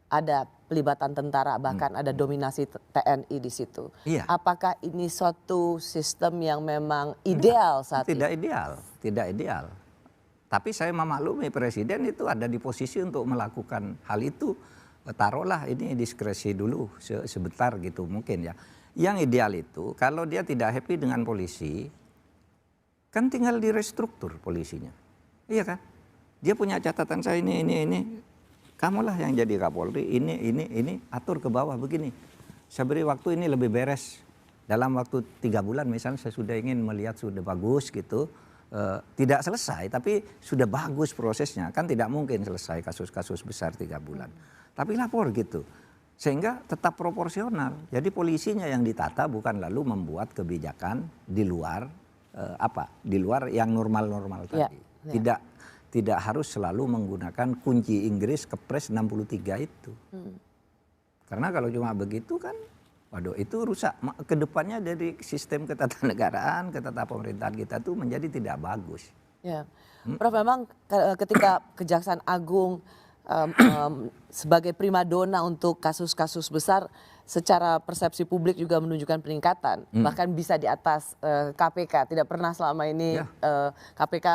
ada pelibatan tentara, bahkan ada dominasi TNI di situ. Iya. Apakah ini suatu sistem yang memang ideal saat ini? Tidak ideal. Tapi saya memaklumi presiden itu ada di posisi untuk melakukan hal itu. Taruhlah ini diskresi dulu sebentar gitu mungkin ya. Yang ideal itu kalau dia tidak happy dengan polisi, kan tinggal direstruktur polisinya. Iya kan? Dia punya catatan saya ini. Kamulah yang jadi Kapolri, ini, atur ke bawah begini. Saya beri waktu ini lebih beres. Dalam waktu 3 bulan misalnya saya sudah ingin melihat sudah bagus gitu. Tidak selesai tapi sudah bagus prosesnya. Kan tidak mungkin selesai kasus-kasus besar 3 bulan. Tapi lapor gitu. Sehingga tetap proporsional. Jadi polisinya yang ditata bukan lalu membuat kebijakan di luar di luar yang normal-normal tadi. Tidak harus selalu menggunakan kunci Inggris Kepres 63 itu. Karena kalau cuma begitu kan, waduh itu rusak. Kedepannya dari sistem ketatanegaraan, pemerintahan kita tuh menjadi tidak bagus. Ya, Prof, memang ketika Kejaksaan Agung sebagai primadona untuk kasus-kasus besar, secara persepsi publik juga menunjukkan peningkatan, bahkan bisa di atas KPK. Tidak pernah selama ini KPK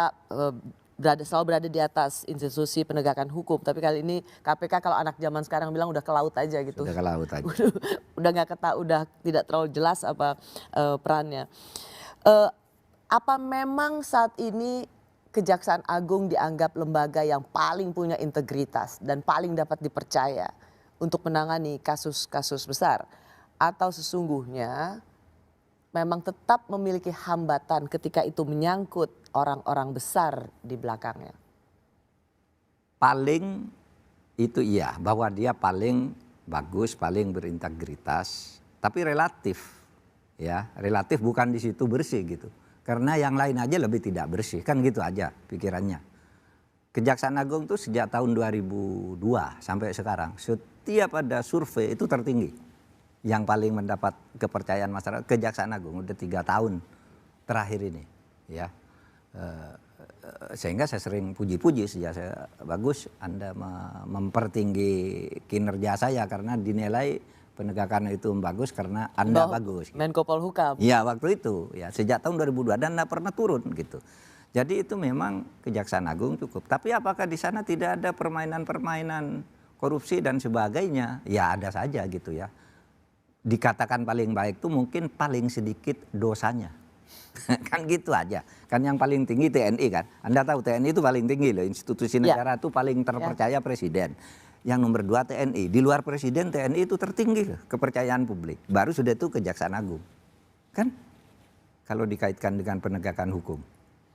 selalu berada di atas institusi penegakan hukum, tapi kali ini KPK kalau anak zaman sekarang bilang udah ke laut aja gitu. Udah ke laut aja. udah tidak terlalu jelas apa perannya. Apa memang saat ini Kejaksaan Agung dianggap lembaga yang paling punya integritas dan paling dapat dipercaya untuk menangani kasus-kasus besar? Atau sesungguhnya memang tetap memiliki hambatan ketika itu menyangkut orang-orang besar di belakangnya? Paling itu iya, bahwa dia paling bagus, paling berintegritas, tapi relatif. Ya, relatif bukan di situ bersih gitu. Karena yang lain aja lebih tidak bersih, kan gitu aja pikirannya. Kejaksaan Agung itu sejak tahun 2002 sampai sekarang, setiap ada survei itu tertinggi. Yang paling mendapat kepercayaan masyarakat, Kejaksaan Agung, udah 3 tahun terakhir ini. Ya. Sehingga saya sering puji-puji sejak saya, bagus Anda mempertinggi kinerja saya karena dinilai penegakan itu bagus karena Anda bagus. Gitu. Menko Polhukam. Ya waktu itu, ya sejak tahun 2002 dan tidak pernah turun gitu. Jadi itu memang Kejaksaan Agung cukup. Tapi apakah di sana tidak ada permainan-permainan korupsi dan sebagainya? Ya ada saja gitu ya. Dikatakan paling baik itu mungkin paling sedikit dosanya. Kan gitu aja. Kan yang paling tinggi TNI kan. Anda tahu TNI itu paling tinggi loh. Institusi negara itu paling terpercaya presiden. Yang nomor 2 TNI. Di luar presiden TNI itu tertinggi loh, kepercayaan publik. Baru sudah itu Kejaksaan Agung. Kan? Kalau dikaitkan dengan penegakan hukum.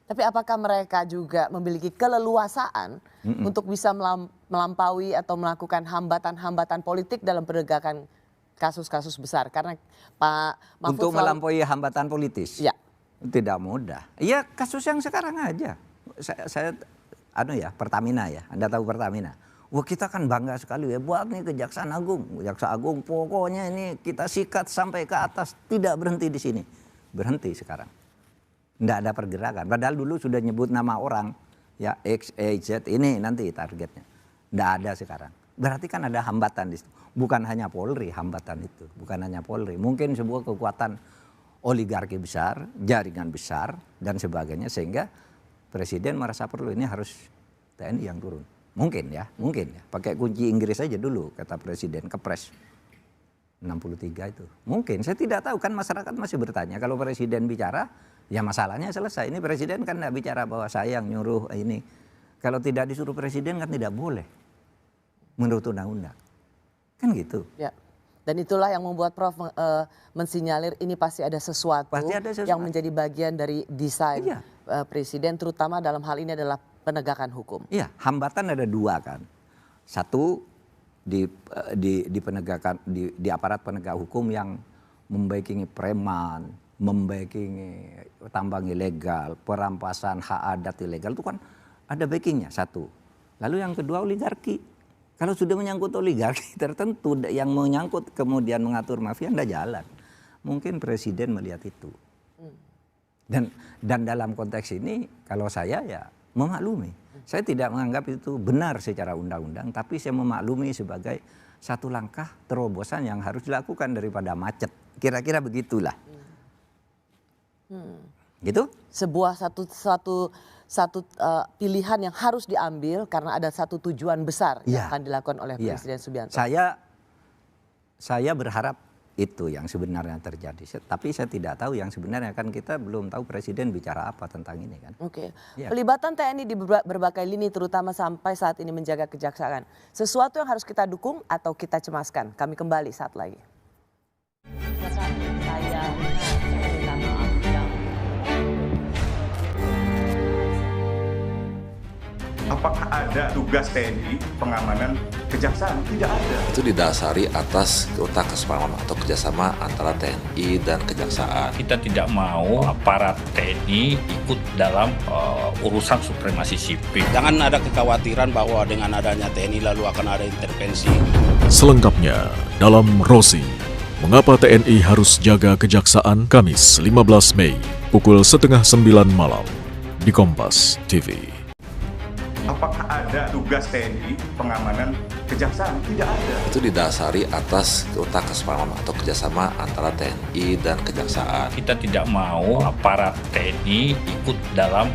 Tapi apakah mereka juga memiliki keleluasaan untuk bisa melampaui atau melakukan hambatan-hambatan politik dalam penegakan kasus-kasus besar? Karena Pak Mahfud untuk melampaui hambatan politis? Ya. Tidak mudah. Iya kasus yang sekarang aja. Saya Pertamina ya. Anda tahu Pertamina. Wah kita kan bangga sekali ya buat nih Kejaksaan Agung. Kejaksaan Agung pokoknya ini kita sikat sampai ke atas. Tidak berhenti di sini. Berhenti sekarang. Tidak ada pergerakan. Padahal dulu sudah nyebut nama orang. Ya X, Y, Z ini nanti targetnya. Tidak ada sekarang. Berarti kan ada hambatan di situ. Bukan hanya Polri hambatan itu. Bukan hanya Polri. Mungkin sebuah kekuatan oligarki besar, jaringan besar dan sebagainya. Sehingga presiden merasa perlu ini harus TNI yang turun. Mungkin ya. Pakai kunci Inggris aja dulu kata presiden Kepres 63 itu. Mungkin, saya tidak tahu kan masyarakat masih bertanya. Kalau presiden bicara ya masalahnya selesai. Ini presiden kan tidak bicara bahwa saya yang nyuruh ini. Kalau tidak disuruh presiden kan tidak boleh. Menurut undang-undang. Kan gitu. Ya. Dan itulah yang membuat Prof mensinyalir ini pasti ada sesuatu yang menjadi bagian dari desain presiden, terutama dalam hal ini adalah penegakan hukum. Iya, hambatan ada dua kan. Satu di penegakan di aparat penegak hukum yang membackingi preman, membackingi tambang ilegal, perampasan hak adat ilegal itu kan ada backingnya satu. Lalu yang kedua oligarki. Kalau sudah menyangkut oligarki tertentu yang menyangkut kemudian mengatur mafia tidak jalan. Mungkin presiden melihat itu. Dan dalam konteks ini kalau saya ya memaklumi. Saya tidak menganggap itu benar secara undang-undang, tapi saya memaklumi sebagai satu langkah terobosan yang harus dilakukan daripada macet. Kira-kira begitulah. Gitu? Sebuah satu pilihan yang harus diambil karena ada satu tujuan besar yang akan dilakukan oleh Presiden Subianto. Saya berharap itu yang sebenarnya terjadi. Tapi saya tidak tahu yang sebenarnya, kan kita belum tahu presiden bicara apa tentang ini kan. Oke. Pelibatan TNI di berbagai lini terutama sampai saat ini menjaga kejaksaan. Sesuatu yang harus kita dukung atau kita cemaskan. Kami kembali saat lagi. Apakah ada tugas TNI pengamanan kejaksaan? Tidak ada. Itu didasari atas kesepahaman atau kerjasama antara TNI dan kejaksaan. Kita tidak mau aparat TNI ikut dalam urusan supremasi sipil. Jangan ada kekhawatiran bahwa dengan adanya TNI lalu akan ada intervensi. Selengkapnya dalam Rosi, mengapa TNI harus jaga kejaksaan, Kamis 15 Mei pukul 8:30 malam di Kompas TV. Apakah ada tugas TNI pengamanan kejaksaan? Tidak ada. Itu didasari atas kesepahaman atau kerjasama antara TNI dan kejaksaan. Kita tidak mau aparat TNI ikut dalam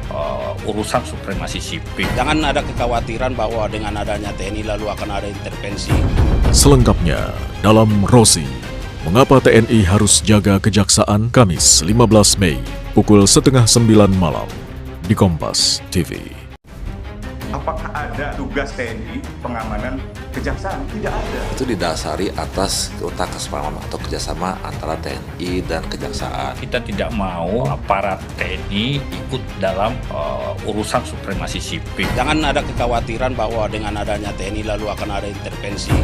urusan supremasi sipil. Jangan ada kekhawatiran bahwa dengan adanya TNI lalu akan ada intervensi. Selengkapnya dalam Rosi, mengapa TNI harus jaga kejaksaan, Kamis 15 Mei pukul 8:30 malam di Kompas TV. Apakah ada tugas TNI pengamanan kejaksaan? Tidak ada. Itu didasari atas kesepahaman atau kerjasama antara TNI dan kejaksaan. Kita tidak mau aparat TNI ikut dalam urusan supremasi sipil. Jangan ada kekhawatiran bahwa dengan adanya TNI lalu akan ada intervensi.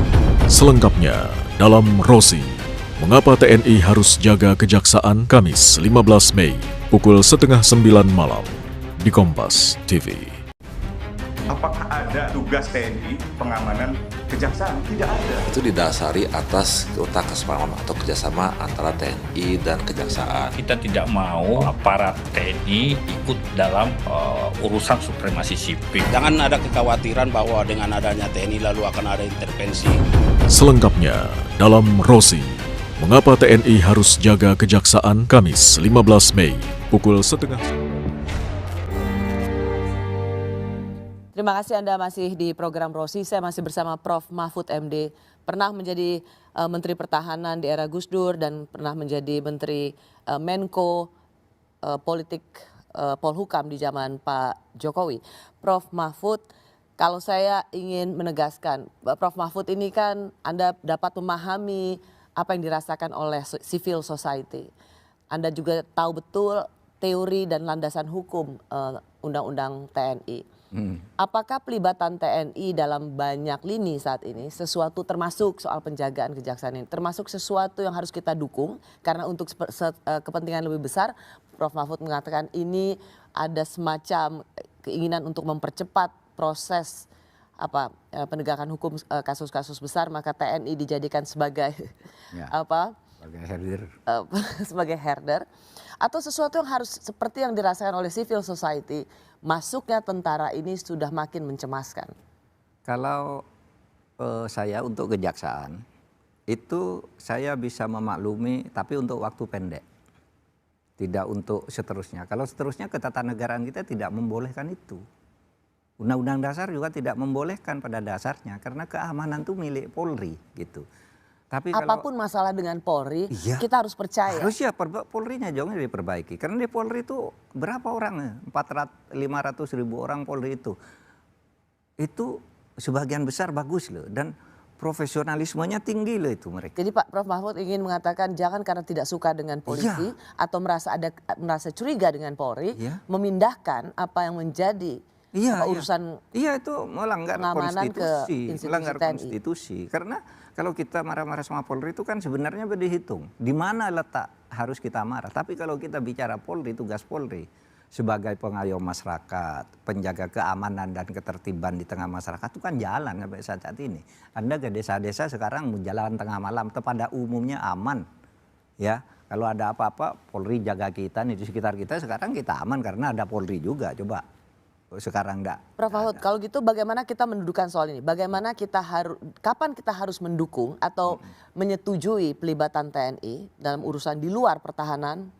Selengkapnya dalam Rosi, mengapa TNI harus jaga kejaksaan, Kamis 15 Mei pukul 8:30 malam di Kompas TV. Apakah ada tugas TNI pengamanan kejaksaan? Tidak ada. Itu didasari atas kesepahaman atau kerjasama antara TNI dan kejaksaan. Kita tidak mau aparat TNI ikut dalam urusan supremasi sipil. Jangan ada kekhawatiran bahwa dengan adanya TNI lalu akan ada intervensi. Selengkapnya dalam Rosi, mengapa TNI harus jaga kejaksaan, Kamis 15 Mei pukul 8:30. Terima kasih Anda masih di program Rosi. Saya masih bersama Prof. Mahfud MD. Pernah menjadi Menteri Pertahanan di era Gus Dur dan pernah menjadi Menteri Menko Politik Polhukam di zaman Pak Jokowi. Prof. Mahfud, kalau saya ingin menegaskan, Prof. Mahfud ini kan Anda dapat memahami apa yang dirasakan oleh civil society. Anda juga tahu betul teori dan landasan hukum Undang-Undang TNI. Apakah pelibatan TNI dalam banyak lini saat ini sesuatu, termasuk soal penjagaan kejaksaan ini, termasuk sesuatu yang harus kita dukung karena untuk kepentingan lebih besar? Prof. Mahfud mengatakan ini ada semacam keinginan untuk mempercepat proses penegakan hukum kasus-kasus besar, maka TNI dijadikan sebagai sebagai herder, atau sesuatu yang harus seperti yang dirasakan oleh civil society, masuknya tentara ini sudah makin mencemaskan. Kalau saya untuk kejaksaan itu saya bisa memaklumi, tapi untuk waktu pendek, tidak untuk seterusnya. Kalau seterusnya ketatanegaraan kita tidak membolehkan itu. Undang-undang dasar juga tidak membolehkan pada dasarnya, karena keamanan itu milik Polri gitu. Tapi apapun masalah dengan Polri, kita harus percaya. Harus ya, Polri-nya jangan diperbaiki. Karena di Polri itu berapa orang? 500 ribu orang Polri itu. Itu sebagian besar bagus loh. Dan profesionalismenya tinggi loh itu mereka. Jadi Pak Prof. Mahfud ingin mengatakan jangan karena tidak suka dengan polisi atau merasa curiga dengan Polri, memindahkan apa yang menjadi Iya, urusan iya itu melanggar pengamanan ke konstitusi, institusi melanggar TNI. konstitusi. Karena kalau kita marah-marah sama Polri itu kan sebenarnya sudah dihitung di mana letak harus kita marah. Tapi kalau kita bicara Polri, tugas Polri sebagai pengayom masyarakat, penjaga keamanan dan ketertiban di tengah masyarakat itu kan jalan sampai saat ini. Anda ke desa-desa sekarang jalan tengah malam, pada umumnya aman, ya. Kalau ada apa-apa, Polri jaga kita nih di sekitar kita. Sekarang kita aman karena ada Polri juga. Coba sekarang enggak. Prof. Mahfud, kalau gitu bagaimana kita mendudukan soal ini? Bagaimana kapan kita harus mendukung atau menyetujui pelibatan TNI dalam urusan di luar pertahanan?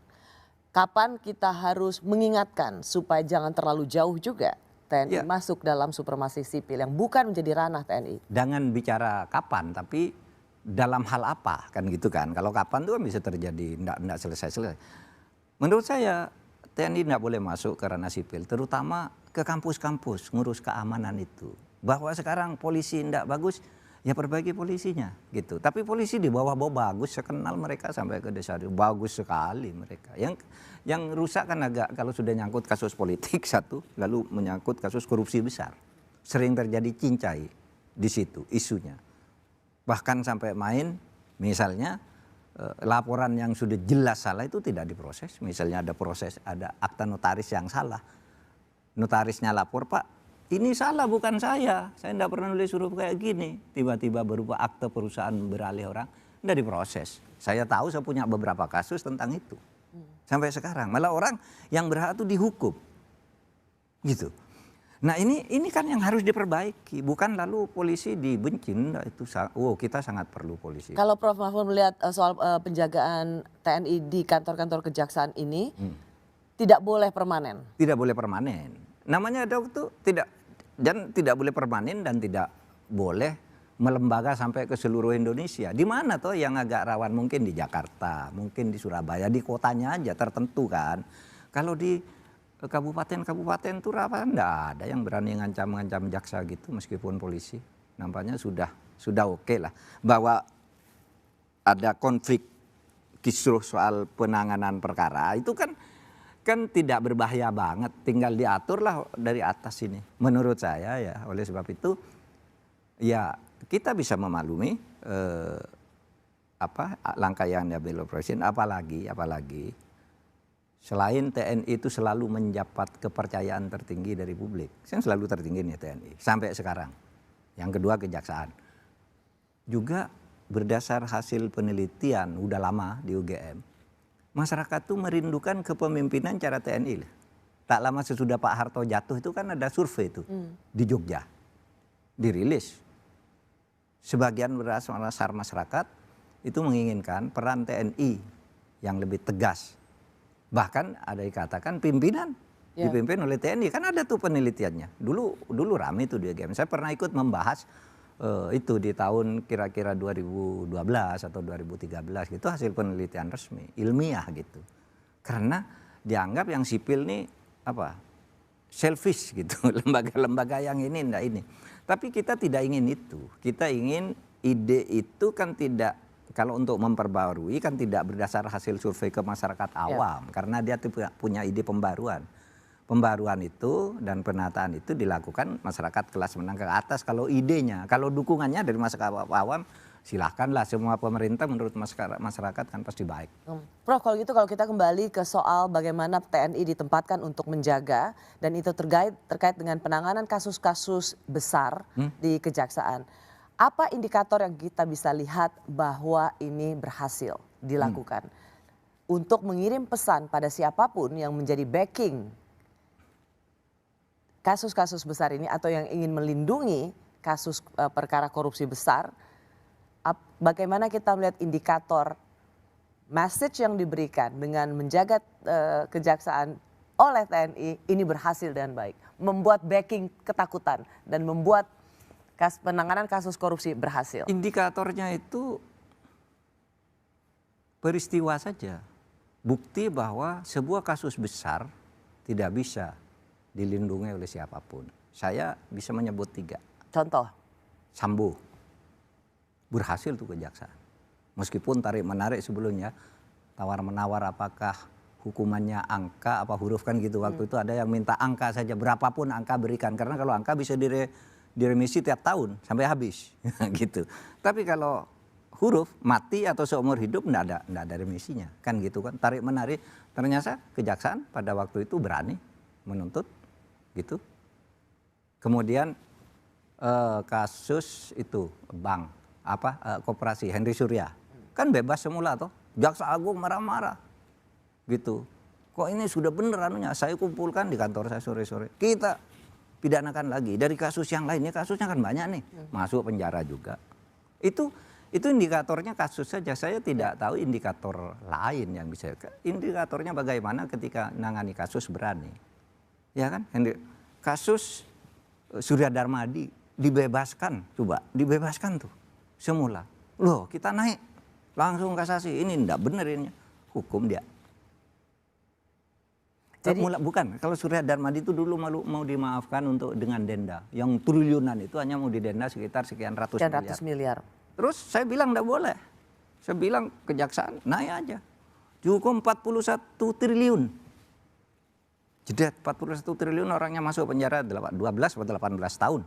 Kapan kita harus mengingatkan supaya jangan terlalu jauh juga TNI masuk dalam supremasi sipil yang bukan menjadi ranah TNI? Jangan bicara kapan, tapi dalam hal apa kan gitu kan. Kalau kapan itu kan bisa terjadi, enggak selesai-selesai. Menurut saya TNI tidak boleh masuk ke ranah sipil, terutama ke kampus-kampus ngurus keamanan itu. Bahwa sekarang polisi tidak bagus, ya perbaiki polisinya gitu. Tapi polisi di bawah-bawah bagus, saya kenal mereka sampai ke desa, bagus sekali mereka. Yang rusak kan agak kalau sudah nyangkut kasus politik satu, lalu menyangkut kasus korupsi besar. Sering terjadi cincai di situ isunya. Bahkan sampai main misalnya laporan yang sudah jelas salah itu tidak diproses. Misalnya ada akta notaris yang salah. Notarisnya lapor, Pak, ini salah bukan saya tidak pernah nulis huruf kayak gini. Tiba-tiba berupa akte perusahaan beralih orang, tidak diproses. Saya tahu, saya punya beberapa kasus tentang itu. Sampai sekarang, malah orang yang berhak itu dihukum. Gitu. Nah ini kan yang harus diperbaiki, bukan lalu polisi dibenci. Itu kita sangat perlu polisi. Kalau Prof. Mahfud melihat soal penjagaan TNI di kantor-kantor kejaksaan ini, tidak boleh permanen. Tidak boleh permanen. Namanya ada waktu tidak boleh permanen dan tidak boleh melembaga sampai ke seluruh Indonesia. Di mana toh yang agak rawan, mungkin di Jakarta, mungkin di Surabaya, di kotanya aja tertentu kan. Kalau di kabupaten-kabupaten itu rawan, enggak ada yang berani ngancam-ngancam jaksa gitu meskipun polisi. Nampaknya sudah oke lah bahwa ada konflik kisruh soal penanganan perkara itu kan tidak berbahaya banget, tinggal diatur lah dari atas ini. Menurut saya ya, oleh sebab itu ya kita bisa memaklumi langkah yang diambil Presiden, apalagi selain TNI itu selalu mendapat kepercayaan tertinggi dari publik. Selalu tertinggi nih TNI sampai sekarang. Yang kedua kejaksaan. Juga berdasar hasil penelitian udah lama di UGM, masyarakat tuh merindukan kepemimpinan cara TNI. Tak lama sesudah Pak Harto jatuh itu kan ada survei itu di Jogja. Dirilis. Sebagian besar masyarakat itu menginginkan peran TNI yang lebih tegas. Bahkan ada dikatakan pimpinan dipimpin oleh TNI. Kan ada tuh penelitiannya. Dulu rame itu di UGM. Saya pernah ikut membahas itu di tahun kira-kira 2012 atau 2013 gitu, hasil penelitian resmi ilmiah gitu. Karena dianggap yang sipil nih selfish gitu, lembaga-lembaga yang ini enggak ini. Tapi kita tidak ingin itu. Kita ingin ide itu kan tidak, kalau untuk memperbarui kan tidak berdasar hasil survei ke masyarakat awam, karena dia punya ide pembaruan. Pembaruan itu dan penataan itu dilakukan masyarakat kelas menengah ke atas kalau idenya. Kalau dukungannya dari masyarakat awam, silahkanlah, semua pemerintah menurut masyarakat kan pasti baik. Prof, kalau gitu kalau kita kembali ke soal bagaimana TNI ditempatkan untuk menjaga, dan itu terkait dengan penanganan kasus-kasus besar di kejaksaan. Apa indikator yang kita bisa lihat bahwa ini berhasil dilakukan? Untuk mengirim pesan pada siapapun yang menjadi backing kasus-kasus besar ini atau yang ingin melindungi kasus perkara korupsi besar, bagaimana kita melihat indikator message yang diberikan dengan menjaga kejaksaan oleh TNI ini berhasil dengan baik, membuat backing ketakutan dan membuat penanganan kasus korupsi berhasil. Indikatornya itu peristiwa saja, bukti bahwa sebuah kasus besar tidak bisa dilindungi oleh siapapun. Saya bisa menyebut 3. Contoh? Sambo. Berhasil tuh kejaksaan. Meskipun tarik-menarik sebelumnya, tawar-menawar apakah hukumannya angka apa huruf kan gitu. Waktu itu ada yang minta angka saja, berapapun angka berikan. Karena kalau angka bisa diremisi tiap tahun sampai habis gitu. Tapi kalau huruf mati atau seumur hidup enggak ada remisinya kan gitu kan. Tarik menarik, ternyata kejaksaan pada waktu itu berani menuntut gitu. Kemudian kasus itu bank koperasi Henry Surya kan bebas semula toh. Jaksa Agung marah-marah gitu. Kok ini sudah bener anunya, saya kumpulkan di kantor saya sore-sore. Kita pidanakan lagi dari kasus yang lainnya, kasusnya kan banyak nih. Masuk penjara juga. Itu indikatornya kasus saja. Saya tidak tahu indikator lain yang bisa. Indikatornya bagaimana ketika nangani kasus berani. Ya kan? Kasus Surya Darmadi dibebaskan, coba dibebaskan tuh semula. Loh, kita naik langsung kasasi, ini enggak benar ini. Hukum dia. Jadi, bukan, kalau Surya Darmadi itu dulu mau dimaafkan untuk dengan denda. Yang triliunan itu hanya mau didenda sekitar sekian ratus miliar. Terus saya bilang enggak boleh. Saya bilang kejaksaan naik aja. Dihukum 41 triliun. Jadi 41 triliun orangnya masuk penjara 12 atau 18 tahun.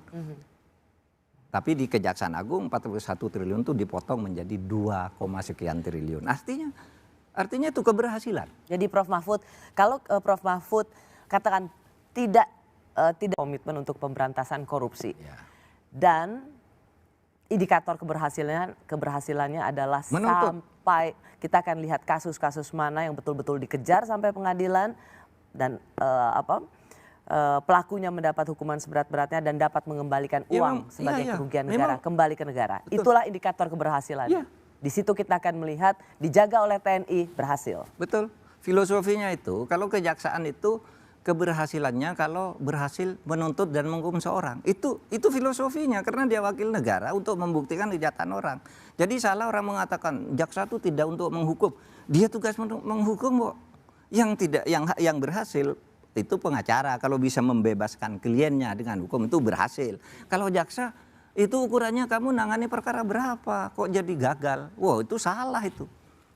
Tapi di Kejaksaan Agung 41 triliun itu dipotong menjadi 2, sekian triliun. Artinya itu keberhasilan. Jadi Prof Mahfud, kalau Prof Mahfud katakan tidak komitmen untuk pemberantasan korupsi. Ya. Dan indikator keberhasilannya adalah sampai kita akan lihat kasus-kasus mana yang betul-betul dikejar sampai pengadilan dan pelakunya mendapat hukuman seberat-beratnya dan dapat mengembalikan uang sebagai kerugian negara kembali ke negara. Betul. Itulah indikator keberhasilan. Ya. Di situ kita akan melihat dijaga oleh TNI berhasil. Betul. Filosofinya itu kalau kejaksaan itu keberhasilannya kalau berhasil menuntut dan menghukum seorang. Itu filosofinya karena dia wakil negara untuk membuktikan kejahatan orang. Jadi salah orang mengatakan jaksa itu tidak untuk menghukum. Dia tugas menghukum kok. Yang berhasil itu pengacara kalau bisa membebaskan kliennya dengan hukum itu berhasil. Kalau jaksa itu ukurannya kamu nangani perkara berapa kok jadi gagal. Wow, itu salah itu.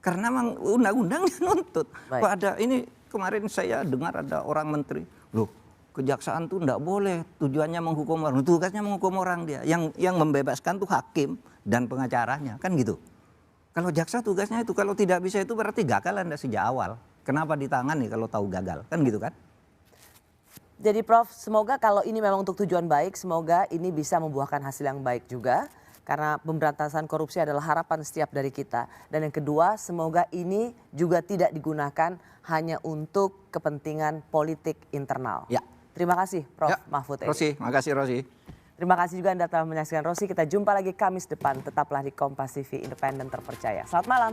Karena memang undang-undangnya nuntut. Ada ini kemarin saya dengar ada orang menteri, loh kejaksaan tuh enggak boleh tujuannya menghukum orang, tugasnya menghukum orang dia. Yang membebaskan tuh hakim dan pengacaranya, kan gitu. Kalau jaksa tugasnya itu, kalau tidak bisa itu berarti gagal Anda sejak awal. Kenapa ditangani kalau tahu gagal, kan gitu kan? Jadi Prof, semoga kalau ini memang untuk tujuan baik, semoga ini bisa membuahkan hasil yang baik juga. Karena pemberantasan korupsi adalah harapan setiap dari kita. Dan yang kedua, semoga ini juga tidak digunakan hanya untuk kepentingan politik internal. Ya. Terima kasih Prof. Mahfud. Rosi, makasih Rosi. Terima kasih juga Anda telah menyaksikan Rosi. Kita jumpa lagi Kamis depan. Tetaplah di Kompas TV, independen terpercaya. Selamat malam.